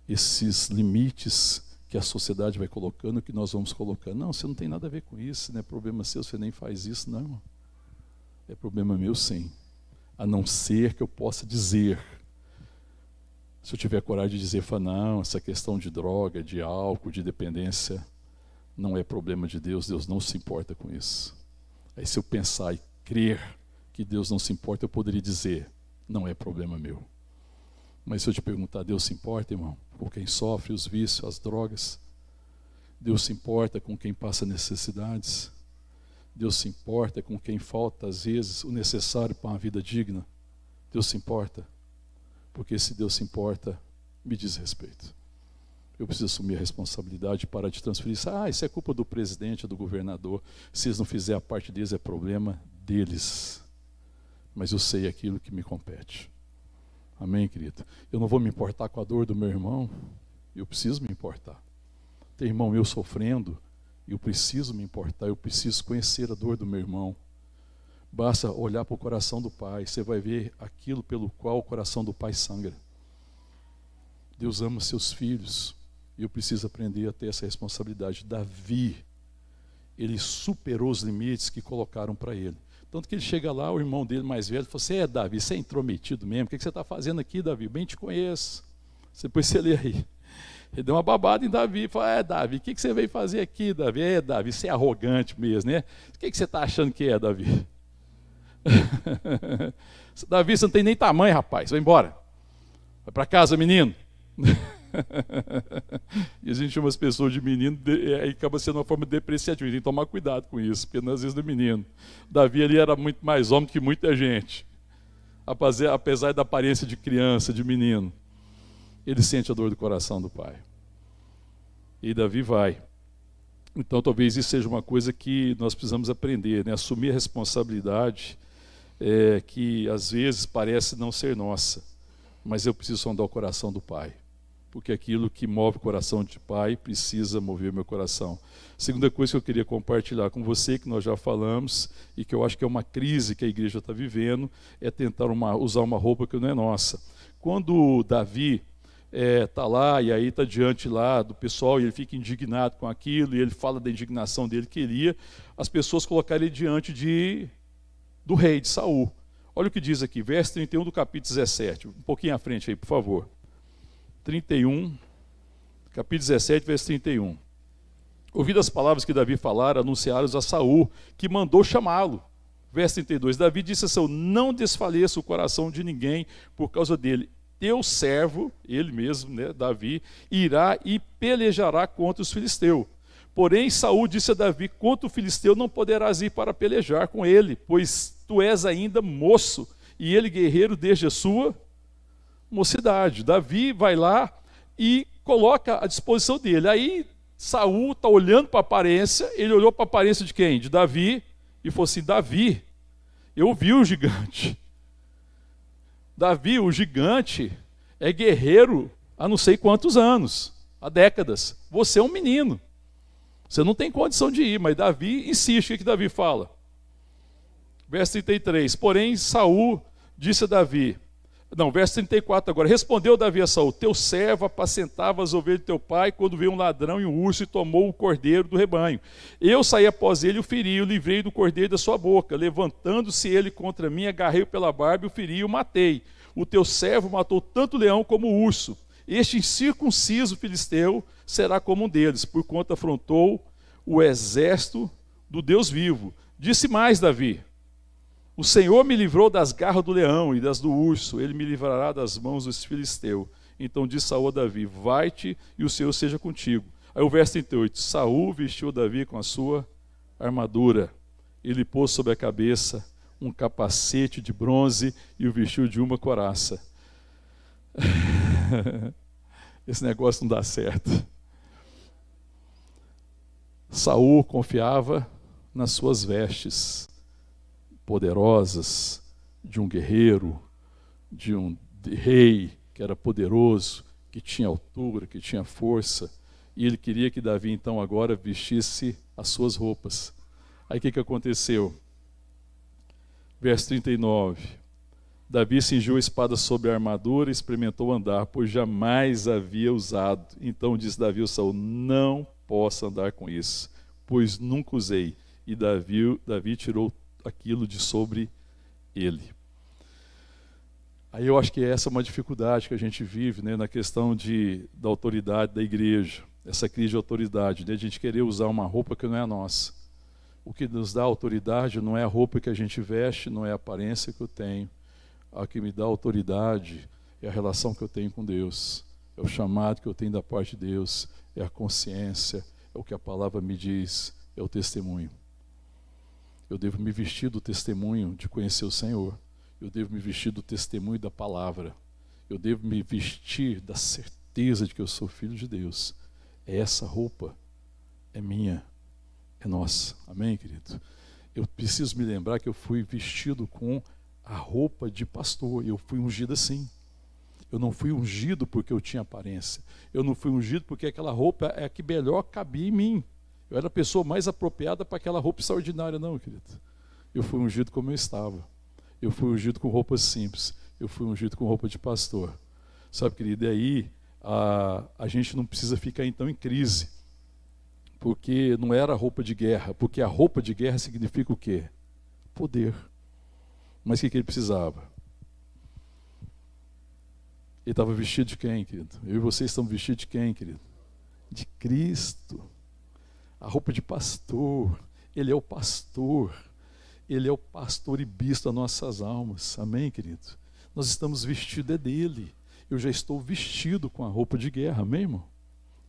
esses limites que a sociedade vai colocando, que nós vamos colocando. Não, você não tem nada a ver com isso, não é problema seu, você nem faz isso, não, irmão. É problema meu, sim. A não ser que eu possa dizer, se eu tiver coragem de dizer, não, essa questão de droga, de álcool, de dependência, não é problema de Deus, Deus não se importa com isso. Aí se eu pensar e crer que Deus não se importa, eu poderia dizer, não é problema meu. Mas se eu te perguntar, Deus se importa, irmão, com quem sofre os vícios, as drogas? Deus se importa com quem passa necessidades? Deus se importa com quem falta, às vezes, o necessário para uma vida digna? Deus se importa? Porque se Deus se importa, me diz respeito. Eu preciso assumir a responsabilidade para de transferir isso. Ah, isso é culpa do presidente, do governador. Se eles não fizerem a parte deles, é problema deles. Mas eu sei aquilo que me compete. Amém, querido? Eu não vou me importar com a dor do meu irmão. Eu preciso me importar. Tem irmão meu sofrendo, eu preciso me importar. Eu preciso conhecer a dor do meu irmão. Basta olhar para o coração do Pai. Você vai ver aquilo pelo qual o coração do Pai sangra. Deus ama seus filhos. E eu preciso aprender a ter essa responsabilidade. Davi, ele superou os limites que colocaram para ele. Tanto que ele chega lá, o irmão dele mais velho, fala assim, Davi, você é intrometido mesmo? O que você está fazendo aqui, Davi? Bem te conheço. Depois você lê aí. Ele deu uma babada em Davi. Fala, Davi, o que você veio fazer aqui, Davi? Davi, você é arrogante mesmo, né? O que você está achando que é, Davi? Davi, você não tem nem tamanho, rapaz. Vai embora. Vai para casa, menino. E a gente chama as pessoas de menino, aí acaba sendo uma forma depreciativa. A gente tem que tomar cuidado com isso, porque às vezes do menino. Davi ali era muito mais homem que muita gente, apesar da aparência de criança, de menino. Ele sente a dor do coração do Pai. E Davi vai. Então talvez isso seja uma coisa que nós precisamos aprender, né? Assumir a responsabilidade que às vezes parece não ser nossa, mas eu preciso sondar o coração do Pai. Porque aquilo que move o coração de Pai precisa mover meu coração. Segunda coisa que eu queria compartilhar com você, que nós já falamos, e que eu acho que é uma crise que a igreja está vivendo, é tentar usar uma roupa que não é nossa. Quando Davi está lá, e aí está diante lá do pessoal, e ele fica indignado com aquilo, e ele fala da indignação dele, queria as pessoas colocarem ele diante do rei, de Saul. Olha o que diz aqui, verso 31 do capítulo 17, um pouquinho à frente aí, por favor. 31, capítulo 17, verso 31. Ouvindo as palavras que Davi falara, anunciaram-os a Saul, que mandou chamá-lo. Verso 32, Davi disse a Saul, não desfaleça o coração de ninguém por causa dele. Teu servo, ele mesmo, né, Davi, irá e pelejará contra os filisteus. Porém, Saul disse a Davi, contra o filisteu não poderás ir para pelejar com ele, pois tu és ainda moço, e ele guerreiro desde a sua mocidade. Davi vai lá e coloca à disposição dele. Aí Saul está olhando para a aparência, ele olhou para a aparência de quem? De Davi, e falou assim, Davi, eu vi o gigante. Davi, o gigante, é guerreiro há não sei quantos anos, há décadas. Você é um menino. Você não tem condição de ir, mas Davi insiste. O que Davi fala? Verso 33. Porém, Saul disse a Davi... Não, verso 34 agora. Respondeu Davi a Saul, teu servo apacentava as ovelhas de teu pai, quando veio um ladrão e um urso e tomou o cordeiro do rebanho. Eu saí após ele e o feri, o livrei do cordeiro da sua boca. Levantando-se ele contra mim, agarrei-o pela barba, o feri e o matei. O teu servo matou tanto o leão como o urso. Este incircunciso filisteu será como um deles, porquanto afrontou o exército do Deus vivo. Disse mais Davi, o Senhor me livrou das garras do leão e das do urso, ele me livrará das mãos dos filisteus. Então disse Saul a Davi, vai-te e o Senhor seja contigo. Aí o verso 38, Saul vestiu Davi com a sua armadura, ele pôs sobre a cabeça um capacete de bronze e o vestiu de uma couraça. Esse negócio não dá certo. Saul confiava nas suas vestes poderosas, de um guerreiro, de um rei que era poderoso, que tinha altura, que tinha força, e ele queria que Davi então agora vestisse as suas roupas. Aí o que aconteceu? Verso 39, Davi cingiu a espada sobre a armadura e experimentou andar, pois jamais havia usado. Então disse Davi ao Saul, não posso andar com isso, pois nunca usei. E Davi tirou aquilo de sobre ele. Aí eu acho que essa é uma dificuldade que a gente vive, né, na questão da autoridade da igreja, essa crise de autoridade, né, a gente querer usar uma roupa que não é a nossa. O que nos dá autoridade não é a roupa que a gente veste, não é a aparência que eu tenho. O que me dá autoridade é a relação que eu tenho com Deus, é o chamado que eu tenho da parte de Deus, é a consciência, é o que a palavra me diz, é o testemunho. Eu devo me vestir do testemunho de conhecer o Senhor. Eu devo me vestir do testemunho da palavra. Eu devo me vestir da certeza de que eu sou filho de Deus. Essa roupa é minha, é nossa. Amém, querido? Eu preciso me lembrar que eu fui vestido com a roupa de pastor. Eu fui ungido assim. Eu não fui ungido porque eu tinha aparência. Eu não fui ungido porque aquela roupa é a que melhor cabia em mim. Eu era a pessoa mais apropriada para aquela roupa extraordinária, não, querido. Eu fui ungido como eu estava. Eu fui ungido com roupas simples. Eu fui ungido com roupa de pastor. Sabe, querido, e aí a gente não precisa ficar então em crise. Porque não era roupa de guerra. Porque a roupa de guerra significa o quê? Poder. Mas o que ele precisava? Ele estava vestido de quem, querido? Eu e vocês estamos vestidos de quem, querido? De Cristo. A roupa de pastor, ele é o pastor e bispo das nossas almas, amém, querido? Nós estamos vestidos dele, eu já estou vestido com a roupa de guerra, amém, irmão?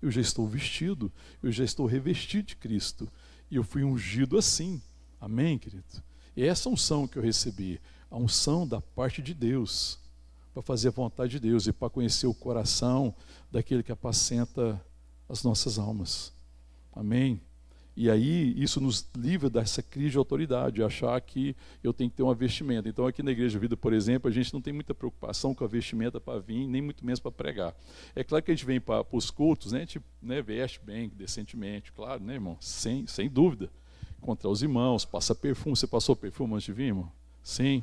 Eu já estou vestido, eu já estou revestido de Cristo, e eu fui ungido assim, amém, querido? E essa unção que eu recebi, a unção da parte de Deus, para fazer a vontade de Deus e para conhecer o coração daquele que apacenta as nossas almas. Amém? E aí isso nos livra dessa crise de autoridade, achar que eu tenho que ter uma vestimenta. Então aqui na Igreja Vida, por exemplo, a gente não tem muita preocupação com a vestimenta para vir, nem muito menos para pregar. É claro que a gente vem para os cultos, né, a gente, né, veste bem, decentemente, claro, né, irmão? Sem dúvida. Encontrar os irmãos, passa perfume. Você passou perfume antes de vir, irmão? Sim.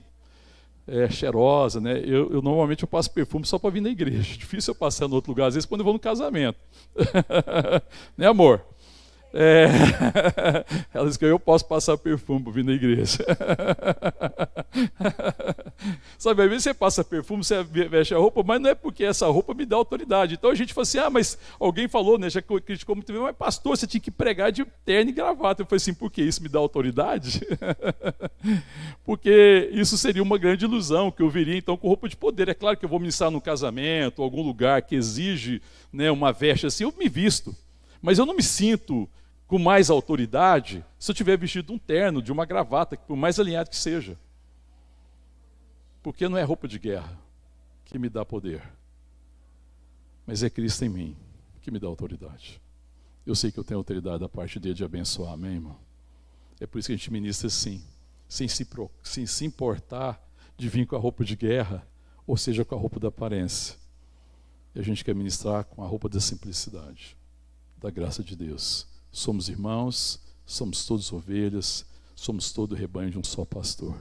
É cheirosa, né? Eu normalmente eu passo perfume só para vir na igreja. Difícil eu passar em outro lugar, às vezes quando eu vou no casamento. Né, amor? É, ela disse que eu posso passar perfume para vir na igreja. Sabe, às vezes você passa perfume, você veste a roupa, mas não é porque essa roupa me dá autoridade. Então a gente fala assim, mas alguém falou, né, já criticou muito bem, mas pastor, você tinha que pregar de terno e gravata. Eu falei assim, por que isso me dá autoridade? Porque isso seria uma grande ilusão, que eu viria então com roupa de poder. É claro que eu vou ministrar num casamento, algum lugar que exige, né, uma veste assim, eu me visto. Mas eu não me sinto com mais autoridade se eu tiver vestido um terno, de uma gravata, por mais alinhado que seja. Porque não é roupa de guerra que me dá poder, mas é Cristo em mim que me dá autoridade. Eu sei que eu tenho autoridade da parte dele de abençoar, amém, irmão? É por isso que a gente ministra assim, sem se importar de vir com a roupa de guerra, ou seja, com a roupa da aparência. E a gente quer ministrar com a roupa da simplicidade, da graça de Deus. Somos irmãos, somos todos ovelhas, somos todo rebanho de um só pastor.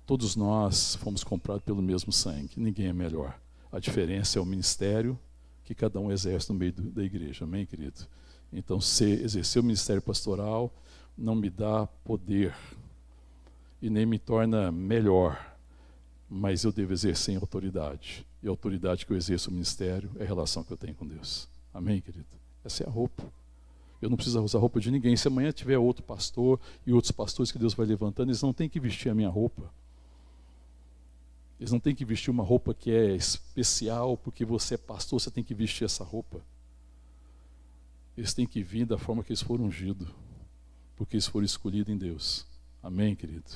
Todos nós fomos comprados pelo mesmo sangue, ninguém é melhor. A diferença é o ministério que cada um exerce no meio da igreja, amém, querido? Então, exercer o ministério pastoral não me dá poder e nem me torna melhor, mas eu devo exercer em autoridade. E a autoridade que eu exerço no ministério é a relação que eu tenho com Deus. Amém, querido? Essa é a roupa. Eu não preciso usar a roupa de ninguém. Se amanhã tiver outro pastor e outros pastores que Deus vai levantando, eles não têm que vestir a minha roupa. Eles não têm que vestir uma roupa que é especial, porque você é pastor, você tem que vestir essa roupa. Eles têm que vir da forma que eles foram ungidos, porque eles foram escolhidos em Deus. Amém, querido?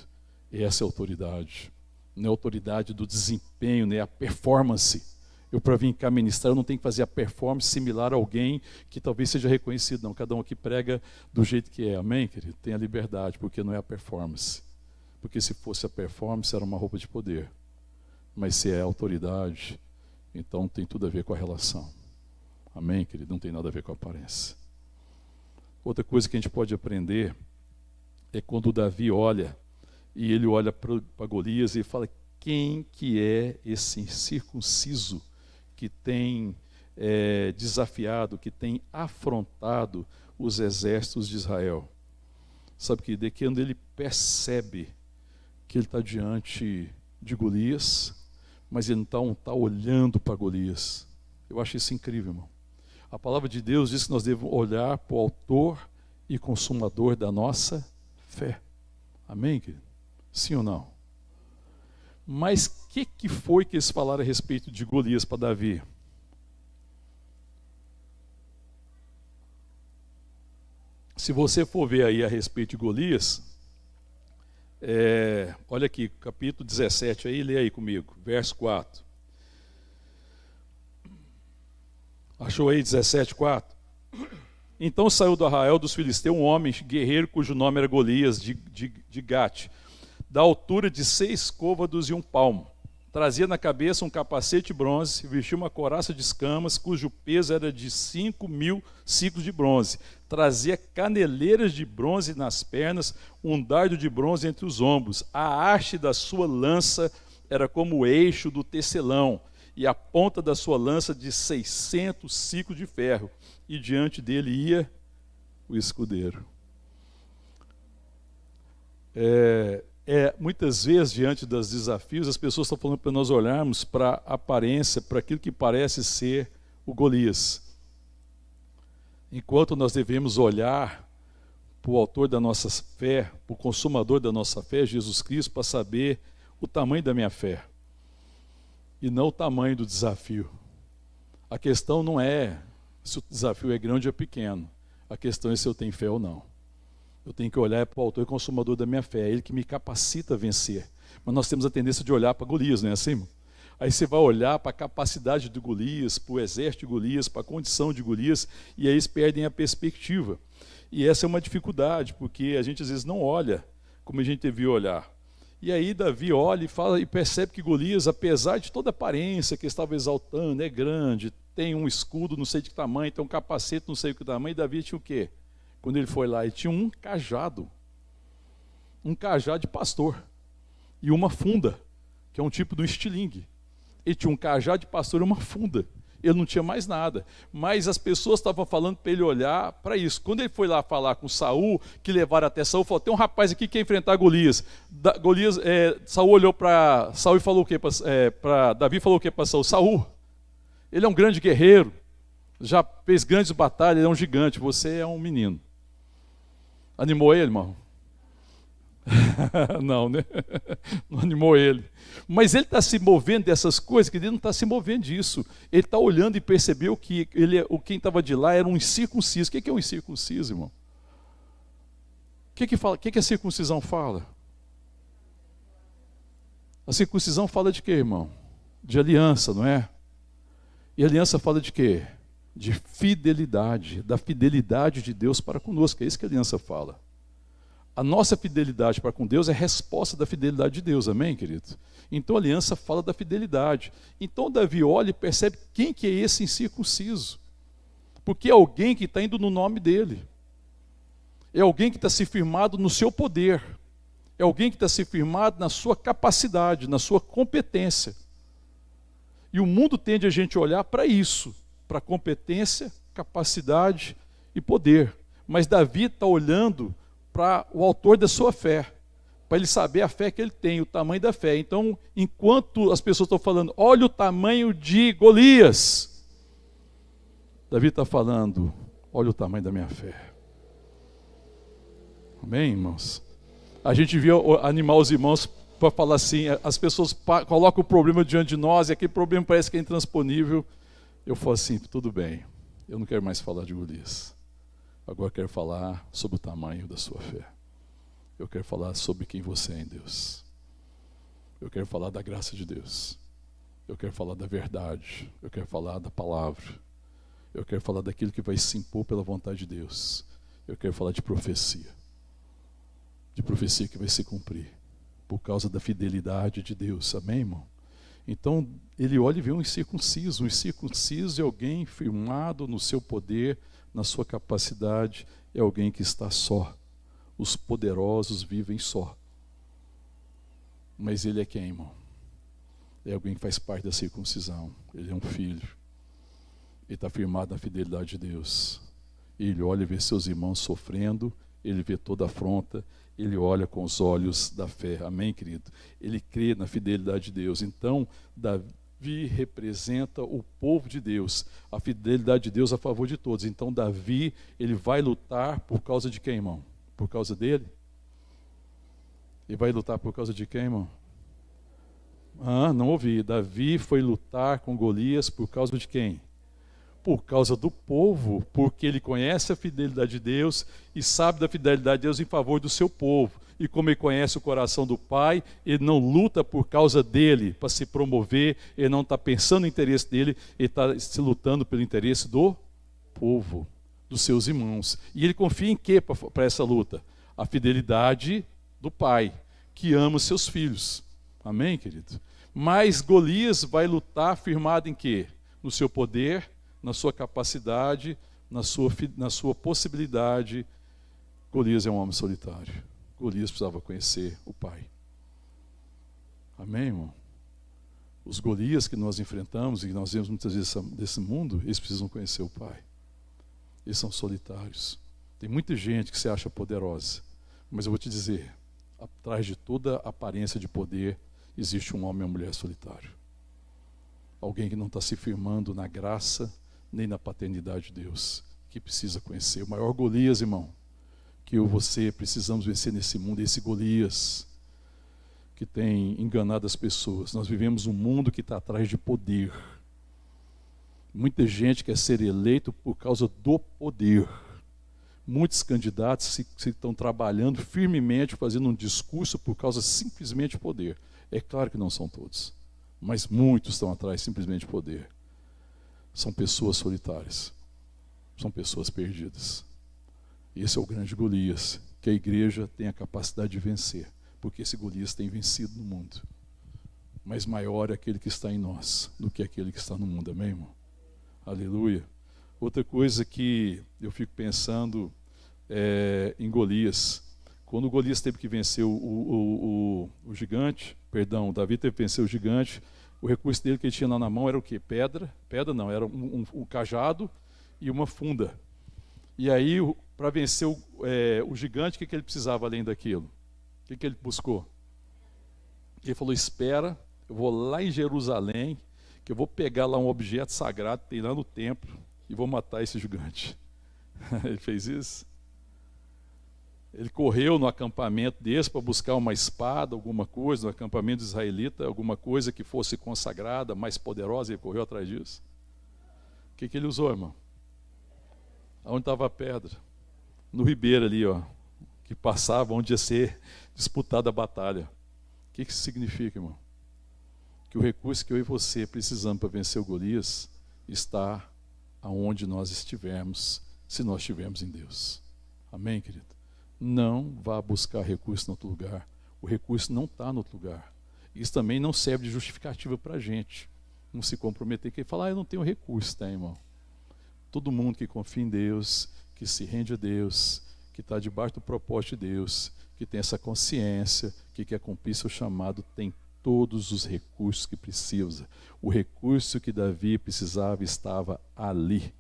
E essa é a autoridade. Não é a autoridade do desempenho, nem a performance. Eu, para vir cá ministrar, eu não tenho que fazer a performance similar a alguém que talvez seja reconhecido. Não, cada um aqui prega do jeito que é. Amém, querido? Tem a liberdade, porque não é a performance. Porque se fosse a performance, era uma roupa de poder. Mas se é a autoridade, então tem tudo a ver com a relação. Amém, querido? Não tem nada a ver com a aparência. Outra coisa que a gente pode aprender é quando o Davi olha, e ele olha para Golias e fala, quem que é esse incircunciso que tem desafiado, que tem afrontado os exércitos de Israel? Sabe que de quando ele percebe que ele está diante de Golias, mas ele não está olhando para Golias. Eu acho isso incrível, irmão. A palavra de Deus diz que nós devemos olhar para o autor e consumador da nossa fé. Amém, querido? Sim ou não? Mas o que foi que eles falaram a respeito de Golias para Davi? Se você for ver aí a respeito de Golias, olha aqui, capítulo 17, aí, lê aí comigo, verso 4. Achou aí 17:4? Então saiu do arraial dos filisteus um homem guerreiro cujo nome era Golias de Gate, da altura de 6 côvados e 1 palmo. Trazia na cabeça um capacete de bronze, vestia uma couraça de escamas, cujo peso era de 5.000 ciclos de bronze. Trazia caneleiras de bronze nas pernas, um dardo de bronze entre os ombros. A haste da sua lança era como o eixo do tecelão, e a ponta da sua lança de 600 ciclos de ferro. E diante dele ia o escudeiro. Muitas vezes, diante dos desafios, as pessoas estão falando para nós olharmos para a aparência, para aquilo que parece ser o Golias. Enquanto nós devemos olhar para o autor da nossa fé, para o consumador da nossa fé, Jesus Cristo, para saber o tamanho da minha fé. E não o tamanho do desafio. A questão não é se o desafio é grande ou pequeno. A questão é se eu tenho fé ou não. Eu tenho que olhar para o autor e consumador da minha fé. É ele que me capacita a vencer. Mas nós temos a tendência de olhar para Golias, não é assim? Aí você vai olhar para a capacidade de Golias, para o exército de Golias, para a condição de Golias, e aí eles perdem a perspectiva. E essa é uma dificuldade, porque a gente às vezes não olha como a gente devia olhar. E aí Davi olha e fala e percebe que Golias, apesar de toda a aparência que ele estava exaltando, é grande, tem um escudo não sei de que tamanho, tem um capacete não sei de que tamanho, e Davi tinha o quê? Quando ele foi lá, ele tinha um cajado de pastor, e uma funda, que é um tipo do estilingue. Ele tinha um cajado de pastor e uma funda. Ele não tinha mais nada. Mas as pessoas estavam falando para ele olhar para isso. Quando ele foi lá falar com Saul, que levaram até Saul, falou: tem um rapaz aqui que quer enfrentar Golias. Saul olhou para Saul e falou o quê? Para Davi falou o quê para Saul? Saul, ele é um grande guerreiro, já fez grandes batalhas, ele é um gigante, você é um menino. Animou ele, irmão? Não, né? Não animou ele. Mas ele está se movendo dessas coisas, que ele não está se movendo disso. Ele está olhando e percebeu que quem estava de lá era um incircunciso. O que é um incircunciso, irmão? O que a circuncisão fala? A circuncisão fala de quê, irmão? De aliança, não é? E aliança fala de quê? De fidelidade, da fidelidade de Deus para conosco. É isso que a aliança fala. A nossa fidelidade para com Deus é resposta da fidelidade de Deus, amém, querido? Então a aliança fala da fidelidade. Então Davi olha e percebe quem que é esse incircunciso. Porque é alguém que está indo no nome dele. É alguém que está se firmado no seu poder. É alguém que está se firmado na sua capacidade, na sua competência. E o mundo tende a gente olhar para isso, para competência, capacidade e poder. Mas Davi está olhando para o autor da sua fé, para ele saber a fé que ele tem, o tamanho da fé. Então, enquanto as pessoas estão falando, olha o tamanho de Golias, Davi está falando, olha o tamanho da minha fé. Amém, irmãos? A gente devia animar os irmãos para falar assim, as pessoas colocam o problema diante de nós, e aquele problema parece que é intransponível. Eu falo assim, tudo bem, eu não quero mais falar de Golias. Agora eu quero falar sobre o tamanho da sua fé. Eu quero falar sobre quem você é em Deus. Eu quero falar da graça de Deus. Eu quero falar da verdade. Eu quero falar da palavra. Eu quero falar daquilo que vai se impor pela vontade de Deus. Eu quero falar de profecia. De profecia que vai se cumprir. Por causa da fidelidade de Deus. Amém, irmão? Então, ele olha e vê um incircunciso. Um incircunciso é alguém firmado no seu poder, na sua capacidade, é alguém que está só. Os poderosos vivem só. Mas ele é quem, irmão? É alguém que faz parte da circuncisão. Ele é um filho. Ele está firmado na fidelidade de Deus. Ele olha e vê seus irmãos sofrendo, ele vê toda a afronta, ele olha com os olhos da fé. Amém, querido? Ele crê na fidelidade de Deus. Então, Davi representa o povo de Deus, a fidelidade de Deus a favor de todos. Então Davi, ele vai lutar por causa de quem, irmão? Por causa dele? Ele vai lutar por causa de quem, irmão? Não ouvi. Davi foi lutar com Golias por causa de quem? Por causa do povo, porque ele conhece a fidelidade de Deus e sabe da fidelidade de Deus em favor do seu povo. E como ele conhece o coração do Pai, ele não luta por causa dele, para se promover, ele não está pensando no interesse dele, ele está se lutando pelo interesse do povo, dos seus irmãos. E ele confia em quê para essa luta? A fidelidade do Pai, que ama os seus filhos. Amém, querido? Mas Golias vai lutar firmado em quê? No seu poder, na sua capacidade, na sua possibilidade. Golias é um homem solitário. Golias precisava conhecer o Pai. Amém, irmão? Os Golias que nós enfrentamos e que nós vemos muitas vezes desse mundo, eles precisam conhecer o Pai. Eles são solitários. Tem muita gente que se acha poderosa, mas eu vou te dizer, atrás de toda aparência de poder, existe um homem e uma mulher solitário. Alguém que não está se firmando na graça, nem na paternidade de Deus, que precisa conhecer. O maior Golias, irmão, que eu e você precisamos vencer nesse mundo, esse Golias que tem enganado as pessoas. Nós vivemos um mundo que está atrás de poder. Muita gente quer ser eleito por causa do poder. Muitos candidatos se estão trabalhando firmemente, fazendo um discurso por causa simplesmente de poder. É claro que não são todos, mas muitos estão atrás simplesmente de poder. São pessoas solitárias, são pessoas perdidas. Esse é o grande Golias, que a igreja tem a capacidade de vencer, porque esse Golias tem vencido no mundo. Mas maior é aquele que está em nós do que aquele que está no mundo, amém, irmão? Aleluia. Outra coisa que eu fico pensando em Golias. Quando Golias teve que vencer o gigante, Davi teve que vencer o gigante, O recurso dele que ele tinha lá na mão era o quê? Pedra não, era um cajado e uma funda. E aí, para vencer o gigante, o que ele precisava além daquilo? O que ele buscou? Ele falou, espera, eu vou lá em Jerusalém, que eu vou pegar lá um objeto sagrado que tem lá no templo e vou matar esse gigante. Ele fez isso. Ele correu no acampamento desse para buscar uma espada, alguma coisa, no acampamento israelita, alguma coisa que fosse consagrada, mais poderosa, ele correu atrás disso. O que ele usou, irmão? Onde estava a pedra? No ribeiro ali, ó, que passava onde ia ser disputada a batalha. O que isso significa, irmão? Que o recurso que eu e você precisamos para vencer o Golias está aonde nós estivermos, se nós estivermos em Deus. Amém, querido? Não vá buscar recurso em outro lugar. O recurso não está no outro lugar. Isso também não serve de justificativa para a gente. Não se comprometer, que falar, eu não tenho recurso, tá, irmão? Todo mundo que confia em Deus, que se rende a Deus, que está debaixo do propósito de Deus, que tem essa consciência, que quer cumprir seu chamado, tem todos os recursos que precisa. O recurso que Davi precisava estava ali.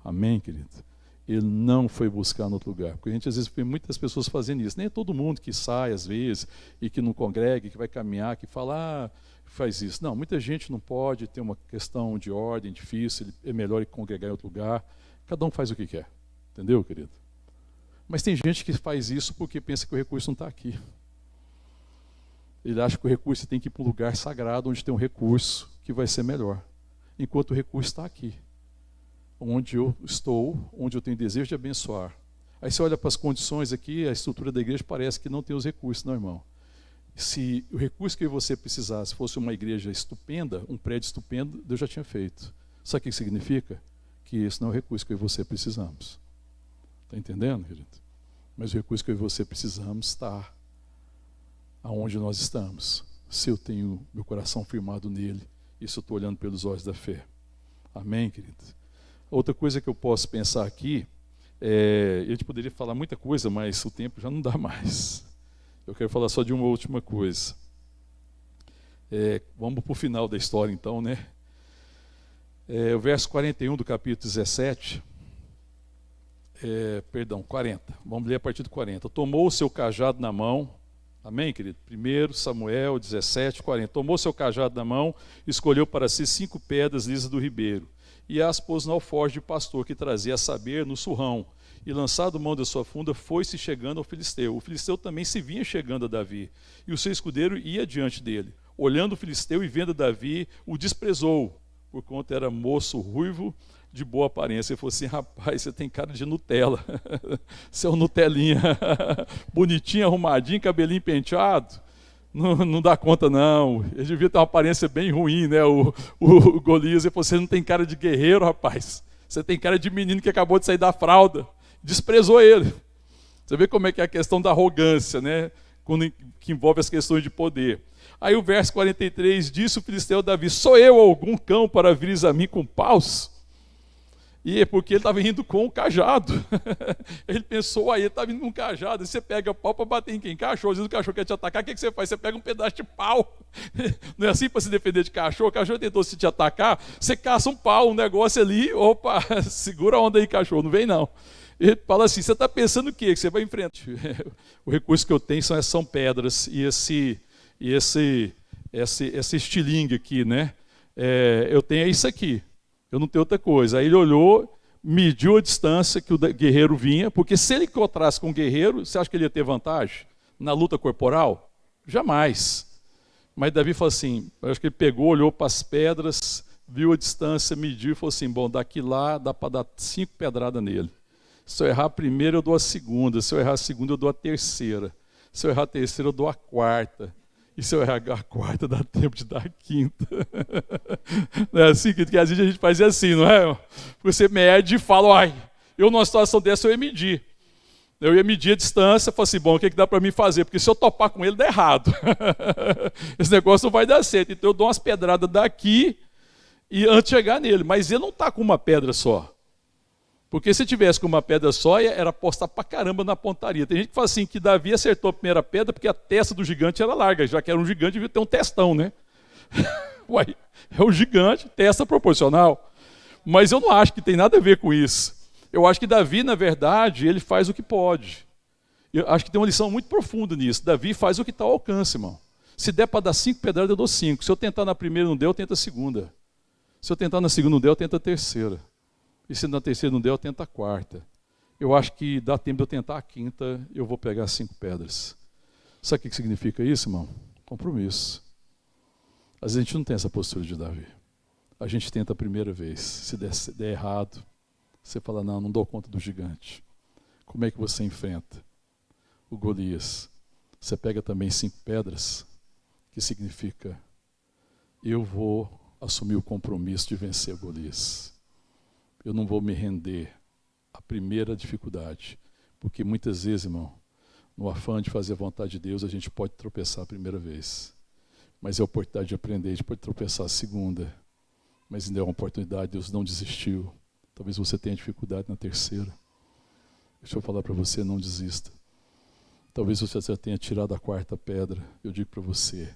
Amém, querido? Ele não foi buscar em outro lugar. Porque a gente às vezes vê muitas pessoas fazendo isso. Nem é todo mundo que sai às vezes e que não congrega, que vai caminhar, que fala, faz isso. Não, muita gente não pode, ter uma questão de ordem difícil, é melhor ir congregar em outro lugar. Cada um faz o que quer. Entendeu, querido? Mas tem gente que faz isso porque pensa que o recurso não está aqui. Ele acha que o recurso tem que ir para um lugar sagrado, onde tem um recurso que vai ser melhor. Enquanto o recurso está aqui. Onde eu estou, onde eu tenho desejo de abençoar. Aí você olha para as condições aqui, a estrutura da igreja parece que não tem os recursos, não, irmão. Se o recurso que você precisasse fosse uma igreja estupenda, um prédio estupendo, Deus já tinha feito. Sabe o que significa? Que esse não é o recurso que eu e você precisamos. Está entendendo, querido? Mas o recurso que eu e você precisamos está aonde nós estamos. Se eu tenho meu coração firmado nele, isso eu estou olhando pelos olhos da fé. Amém, querido? Outra coisa que eu posso pensar aqui, a gente poderia falar muita coisa, mas o tempo já não dá mais. Eu quero falar só de uma última coisa. Vamos para o final da história então, né? O verso 41 do capítulo 17, 40. Vamos ler a partir do 40. Tomou o seu cajado na mão. Amém, querido? 1 Samuel 17, 40. Tomou seu cajado na mão, escolheu para si 5 pedras lisas do ribeiro, e as pôs no alforje de pastor que trazia a saber no surrão. E lançado mão da sua funda, foi-se chegando ao filisteu. O filisteu também se vinha chegando a Davi, e o seu escudeiro ia diante dele. Olhando o filisteu e vendo Davi, o desprezou, porquanto era moço ruivo, de boa aparência. Ele falou assim, rapaz, você tem cara de Nutella. Você é um Nutelinha. Bonitinho, arrumadinho, cabelinho penteado. Não dá conta, não. Ele devia ter uma aparência bem ruim, né? O Golias. Ele falou, você não tem cara de guerreiro, rapaz. Você tem cara de menino que acabou de sair da fralda. Desprezou ele. Você vê como é que é a questão da arrogância, né? Que envolve as questões de poder. Aí o verso 43, disse o filisteu Davi, sou eu algum cão para vires a mim com paus? E é porque ele estava indo com o cajado. Ele pensou, aí ele estava indo com um cajado. E você pega pau para bater em quem? Cachorro. Às vezes o cachorro quer te atacar, o que você faz? Você pega um pedaço de pau. Não é assim para se defender de cachorro? O cachorro tentou se te atacar, você caça um pau, um negócio ali. Opa, segura a onda aí, cachorro, não vem não. Ele fala assim, você está pensando o quê? Que você vai em frente. O recurso que eu tenho são pedras. E esse estilingue aqui, né? Eu tenho isso aqui. Eu não tenho outra coisa. Aí ele olhou, mediu a distância que o guerreiro vinha, porque se ele encontrasse com o guerreiro, você acha que ele ia ter vantagem na luta corporal? Jamais. Mas Davi falou assim, eu acho que ele pegou, olhou para as pedras, viu a distância, mediu e falou assim, bom, daqui lá dá para dar 5 pedradas nele. Se eu errar a primeira, eu dou a segunda. Se eu errar a segunda, eu dou a terceira. Se eu errar a terceira, eu dou a quarta. E se eu errar a quarta, dá tempo de dar a quinta. Não é assim que às vezes a gente faz assim, não é? Você mede e fala, eu numa situação dessa eu ia medir. Eu ia medir a distância, falei assim, bom, o que dá para mim fazer? Porque se eu topar com ele, dá errado. Esse negócio não vai dar certo. Então eu dou umas pedradas daqui e antes de chegar nele. Mas ele não está com uma pedra só. Porque se tivesse com uma pedra só, era apostar pra caramba na pontaria. Tem gente que fala assim, que Davi acertou a primeira pedra porque a testa do gigante era larga, já que era um gigante, devia ter um testão, né? Uai, é um gigante, testa proporcional. Mas eu não acho que tem nada a ver com isso. Eu acho que Davi, na verdade, ele faz o que pode. Eu acho que tem uma lição muito profunda nisso. Davi faz o que está ao alcance, irmão. Se der para dar 5 pedradas, eu dou 5. Se eu tentar na primeira e não der, eu tento a segunda. Se eu tentar na segunda e não der, eu tento a terceira. E se na terceira não der, eu tento a quarta. Eu acho que dá tempo de eu tentar a quinta, eu vou pegar 5 pedras. Sabe o que significa isso, irmão? Compromisso. Às vezes a gente não tem essa postura de Davi. A gente tenta a primeira vez. Se der errado, você fala, não dou conta do gigante. Como é que você enfrenta o Golias? Você pega também 5 pedras, que significa, eu vou assumir o compromisso de vencer o Golias. Eu não vou me render à primeira dificuldade. Porque muitas vezes, irmão, no afã de fazer a vontade de Deus, a gente pode tropeçar a primeira vez. Mas é a oportunidade de aprender, a gente pode tropeçar a segunda. Mas ainda é uma oportunidade, Deus não desistiu. Talvez você tenha dificuldade na terceira. Deixa eu falar para você, não desista. Talvez você já tenha tirado a 4ª pedra. Eu digo para você,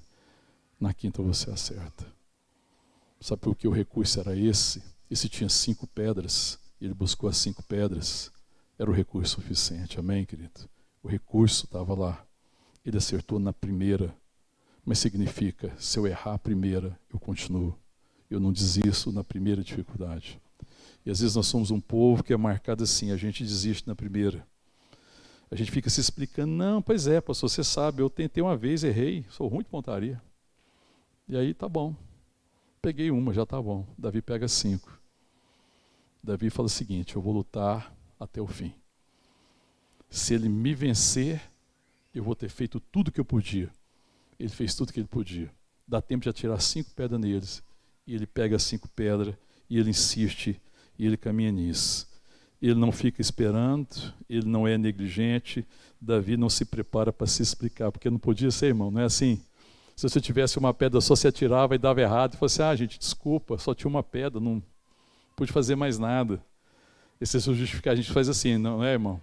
na 5ª você acerta. Sabe por que o recurso era esse? Esse tinha 5 pedras, ele buscou as 5 pedras. Era o recurso suficiente, amém, querido? O recurso estava lá. Ele acertou na primeira. Mas significa, se eu errar a primeira, eu continuo. Eu não desisto na primeira dificuldade. E às vezes nós somos um povo que é marcado assim, a gente desiste na primeira. A gente fica se explicando, não, pois é, pastor, você sabe, eu tentei uma vez, errei, sou ruim de pontaria. E aí tá bom. Peguei uma, já tá bom. Davi pega 5. Davi fala o seguinte, eu vou lutar até o fim. Se ele me vencer, eu vou ter feito tudo que eu podia. Ele fez tudo que ele podia. Dá tempo de atirar 5 pedras neles. E ele pega as 5 pedras, e ele insiste, e ele caminha nisso. Ele não fica esperando, ele não é negligente. Davi não se prepara para se explicar, porque não podia ser, irmão, não é assim. Se você tivesse uma pedra, só se atirava e dava errado, e falou assim, gente, desculpa, só tinha uma pedra, não pude fazer mais nada. Esse é o justificar, a gente faz assim, não é, irmão?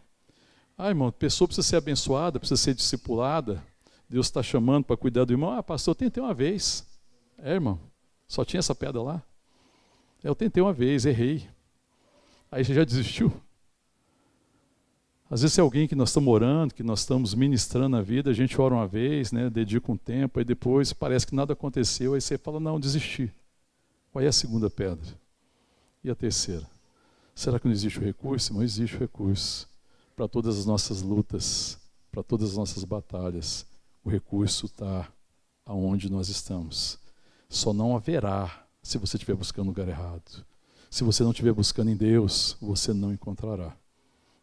Irmão, a pessoa precisa ser abençoada, precisa ser discipulada. Deus está chamando para cuidar do irmão. Pastor, eu tentei uma vez. Irmão, só tinha essa pedra lá. Eu tentei uma vez, errei. Aí você já desistiu? Às vezes é alguém que nós estamos orando, que nós estamos ministrando a vida, a gente ora uma vez, né, dedica um tempo, aí depois parece que nada aconteceu, aí você fala, não, desisti. Qual é a segunda pedra? E a terceira? Será que não existe o recurso? Não existe o recurso. Para todas as nossas lutas, para todas as nossas batalhas, o recurso está aonde nós estamos. Só não haverá se você estiver buscando no lugar errado. Se você não estiver buscando em Deus, você não encontrará.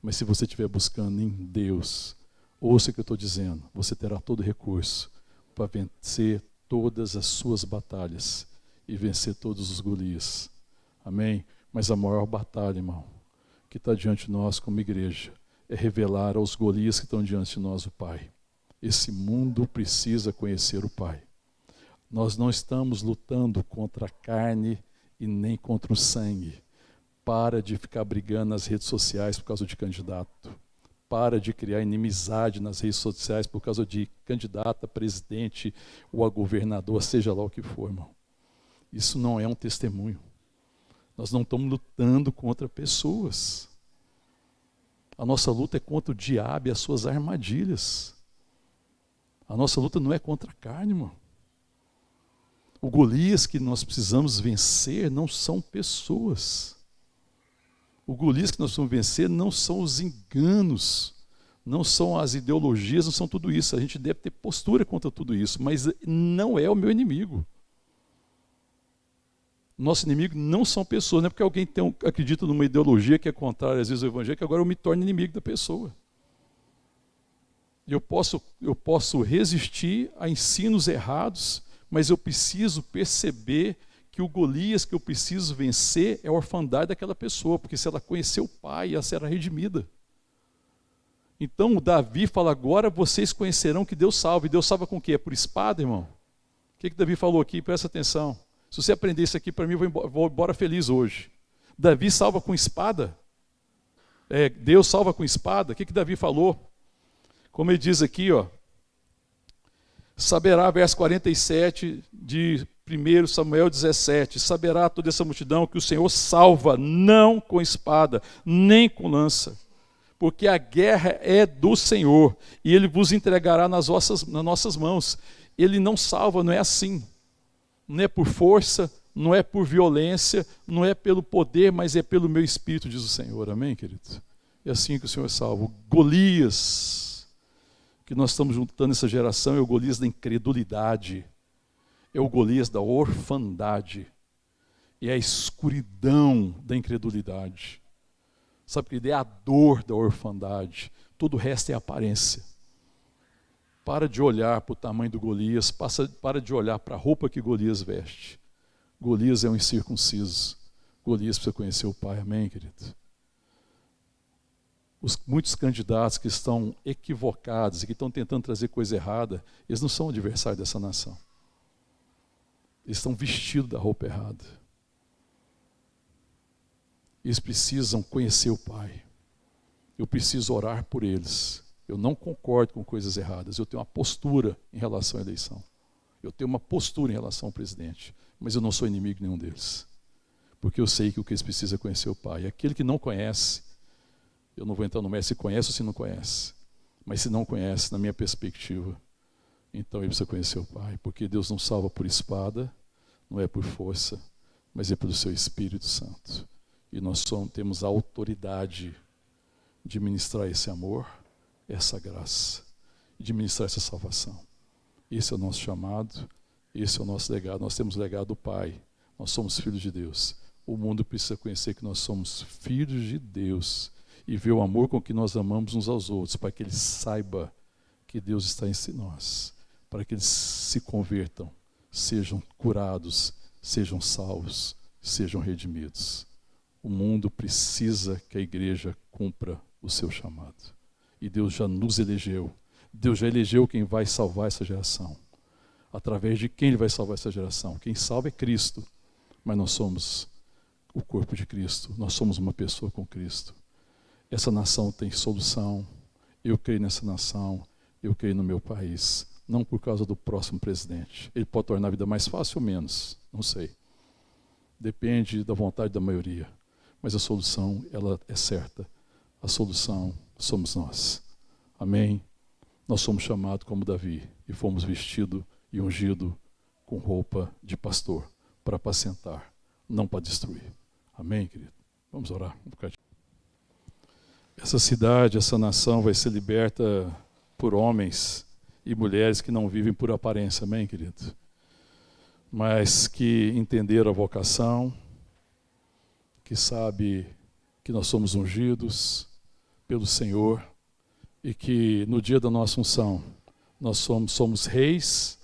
Mas se você estiver buscando em Deus, ouça o que eu estou dizendo, você terá todo o recurso para vencer todas as suas batalhas e vencer todos os Golias. Amém? Mas a maior batalha, irmão, que está diante de nós como igreja, é revelar aos Golias que estão diante de nós o Pai. Esse mundo precisa conhecer o Pai. Nós não estamos lutando contra a carne e nem contra o sangue. Para de ficar brigando nas redes sociais por causa de candidato. Para de criar inimizade nas redes sociais por causa de candidato a presidente ou a governador, seja lá o que for, irmão. Isso não é um testemunho. Nós não estamos lutando contra pessoas. A nossa luta é contra o diabo e as suas armadilhas. A nossa luta não é contra a carne, irmão. O Golias que nós precisamos vencer não são pessoas. O Golias que nós precisamos vencer não são os enganos, não são as ideologias, não são tudo isso. A gente deve ter postura contra tudo isso, mas não é o meu inimigo. Nosso inimigo não são pessoas, não é porque alguém acredita numa ideologia que é contrária às vezes ao evangelho, que agora eu me torno inimigo da pessoa. Eu posso resistir a ensinos errados, mas eu preciso perceber que o Golias que eu preciso vencer é a orfandade daquela pessoa, porque se ela conhecer o Pai, ela será redimida. Então o Davi fala, agora vocês conhecerão que Deus salva. E Deus salva com o quê? É por espada, irmão? O que Davi falou aqui? Presta atenção. Se você aprender isso aqui para mim, eu vou embora feliz hoje. Davi salva com espada? Deus salva com espada? O que Davi falou? Como ele diz aqui, saberá, verso 47 de 1 Samuel 17, saberá toda essa multidão que o Senhor salva, não com espada, nem com lança, porque a guerra é do Senhor, e Ele vos entregará nas nossas mãos. Ele não salva, não é assim, não é por força, não é por violência, não é pelo poder, mas é pelo meu Espírito, diz o Senhor, amém, querido? É assim que o Senhor salva. Golias, que nós estamos juntando essa geração, é o Golias da incredulidade, é o Golias da orfandade, é a escuridão da incredulidade. Sabe, querido, é a dor da orfandade, todo o resto é aparência. Para de olhar para o tamanho do Golias, para de olhar para a roupa que Golias veste. Golias é um incircunciso, Golias precisa conhecer o Pai, amém, querido? Muitos candidatos que estão equivocados e que estão tentando trazer coisa errada, eles não são adversários dessa nação. Eles estão vestidos da roupa errada. Eles precisam conhecer o Pai. Eu preciso orar por eles. Eu não concordo com coisas erradas. Eu tenho uma postura em relação à eleição. Eu tenho uma postura em relação ao presidente. Mas eu não sou inimigo de nenhum deles. Porque eu sei que o que eles precisam é conhecer o Pai. E aquele que não conhece, eu não vou entrar no mérito se conhece ou se não conhece. Mas se não conhece, na minha perspectiva, então ele precisa conhecer o Pai. Porque Deus não salva por espada, não é por força, mas é pelo seu Espírito Santo. E nós temos a autoridade de ministrar esse amor, essa graça, de ministrar essa salvação. Esse é o nosso chamado, esse é o nosso legado. Nós temos o legado do Pai, nós somos filhos de Deus. O mundo precisa conhecer que nós somos filhos de Deus e ver o amor com que nós amamos uns aos outros, para que ele saiba que Deus está em nós, para que eles se convertam, sejam curados, sejam salvos, sejam redimidos. O mundo precisa que a igreja cumpra o seu chamado. E Deus já nos elegeu. Deus já elegeu quem vai salvar essa geração. Através de quem ele vai salvar essa geração? Quem salva é Cristo. Mas nós somos o corpo de Cristo. Nós somos uma pessoa com Cristo. Essa nação tem solução. Eu creio nessa nação. Eu creio no meu país. Não por causa do próximo presidente. Ele pode tornar a vida mais fácil ou menos. Não sei. Depende da vontade da maioria. Mas a solução, ela é certa. A solução somos nós. Amém? Nós somos chamados como Davi e fomos vestidos e ungidos com roupa de pastor para apacentar, não para destruir. Amém, querido? Vamos orar um bocadinho. Essa cidade, essa nação vai ser liberta por homens e mulheres que não vivem por aparência. Amém, querido? Mas que entenderam a vocação, que sabe que nós somos ungidos pelo Senhor e que no dia da nossa unção nós somos reis,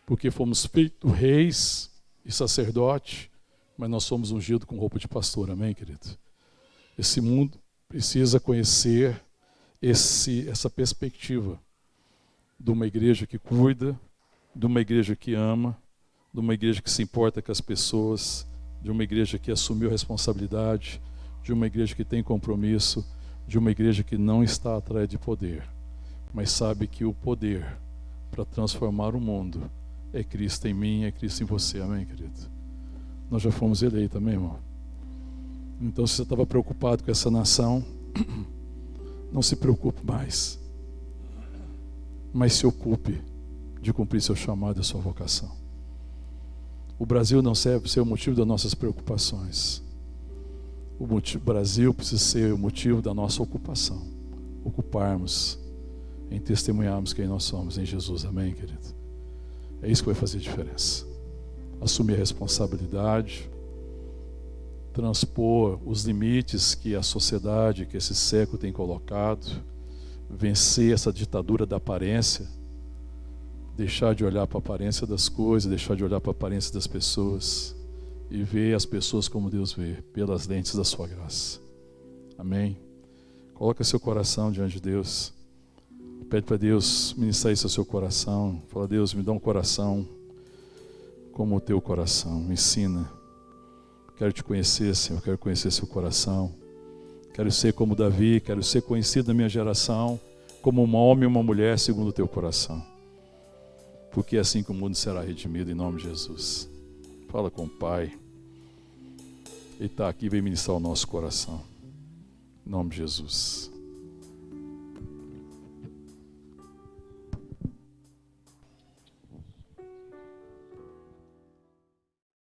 porque fomos feitos reis e sacerdote, mas nós somos ungidos com roupa de pastor, amém, querido? Esse mundo precisa conhecer essa perspectiva de uma igreja que cuida, de uma igreja que ama, de uma igreja que se importa com as pessoas, de uma igreja que assumiu responsabilidade, de uma igreja que tem compromisso, de uma igreja que não está atrás de poder, mas sabe que o poder para transformar o mundo é Cristo em mim, é Cristo em você, amém, querido? Nós já fomos eleitos, amém, irmão? Então, se você estava preocupado com essa nação, não se preocupe mais, mas se ocupe de cumprir seu chamado e sua vocação. O Brasil não serve ser o motivo das nossas preocupações. O Brasil precisa ser o motivo da nossa ocupação. Ocuparmos em testemunharmos quem nós somos em Jesus. Amém, querido? É isso que vai fazer diferença. Assumir a responsabilidade, transpor os limites que a sociedade, que esse século tem colocado, vencer essa ditadura da aparência, deixar de olhar para a aparência das coisas, deixar de olhar para a aparência das pessoas e ver as pessoas como Deus vê, pelas lentes da sua graça. Amém? Coloca seu coração diante de Deus. Pede para Deus ministrar isso ao seu coração. Fala, Deus, me dá um coração como o teu coração. Me ensina. Quero te conhecer, Senhor. Quero conhecer seu coração. Quero ser como Davi. Quero ser conhecido na minha geração como um homem e uma mulher segundo o teu coração. porque é assim que o mundo será redimido, em nome de Jesus. Fala com o Pai. Ele está aqui, vem ministrar o nosso coração. Em nome de Jesus.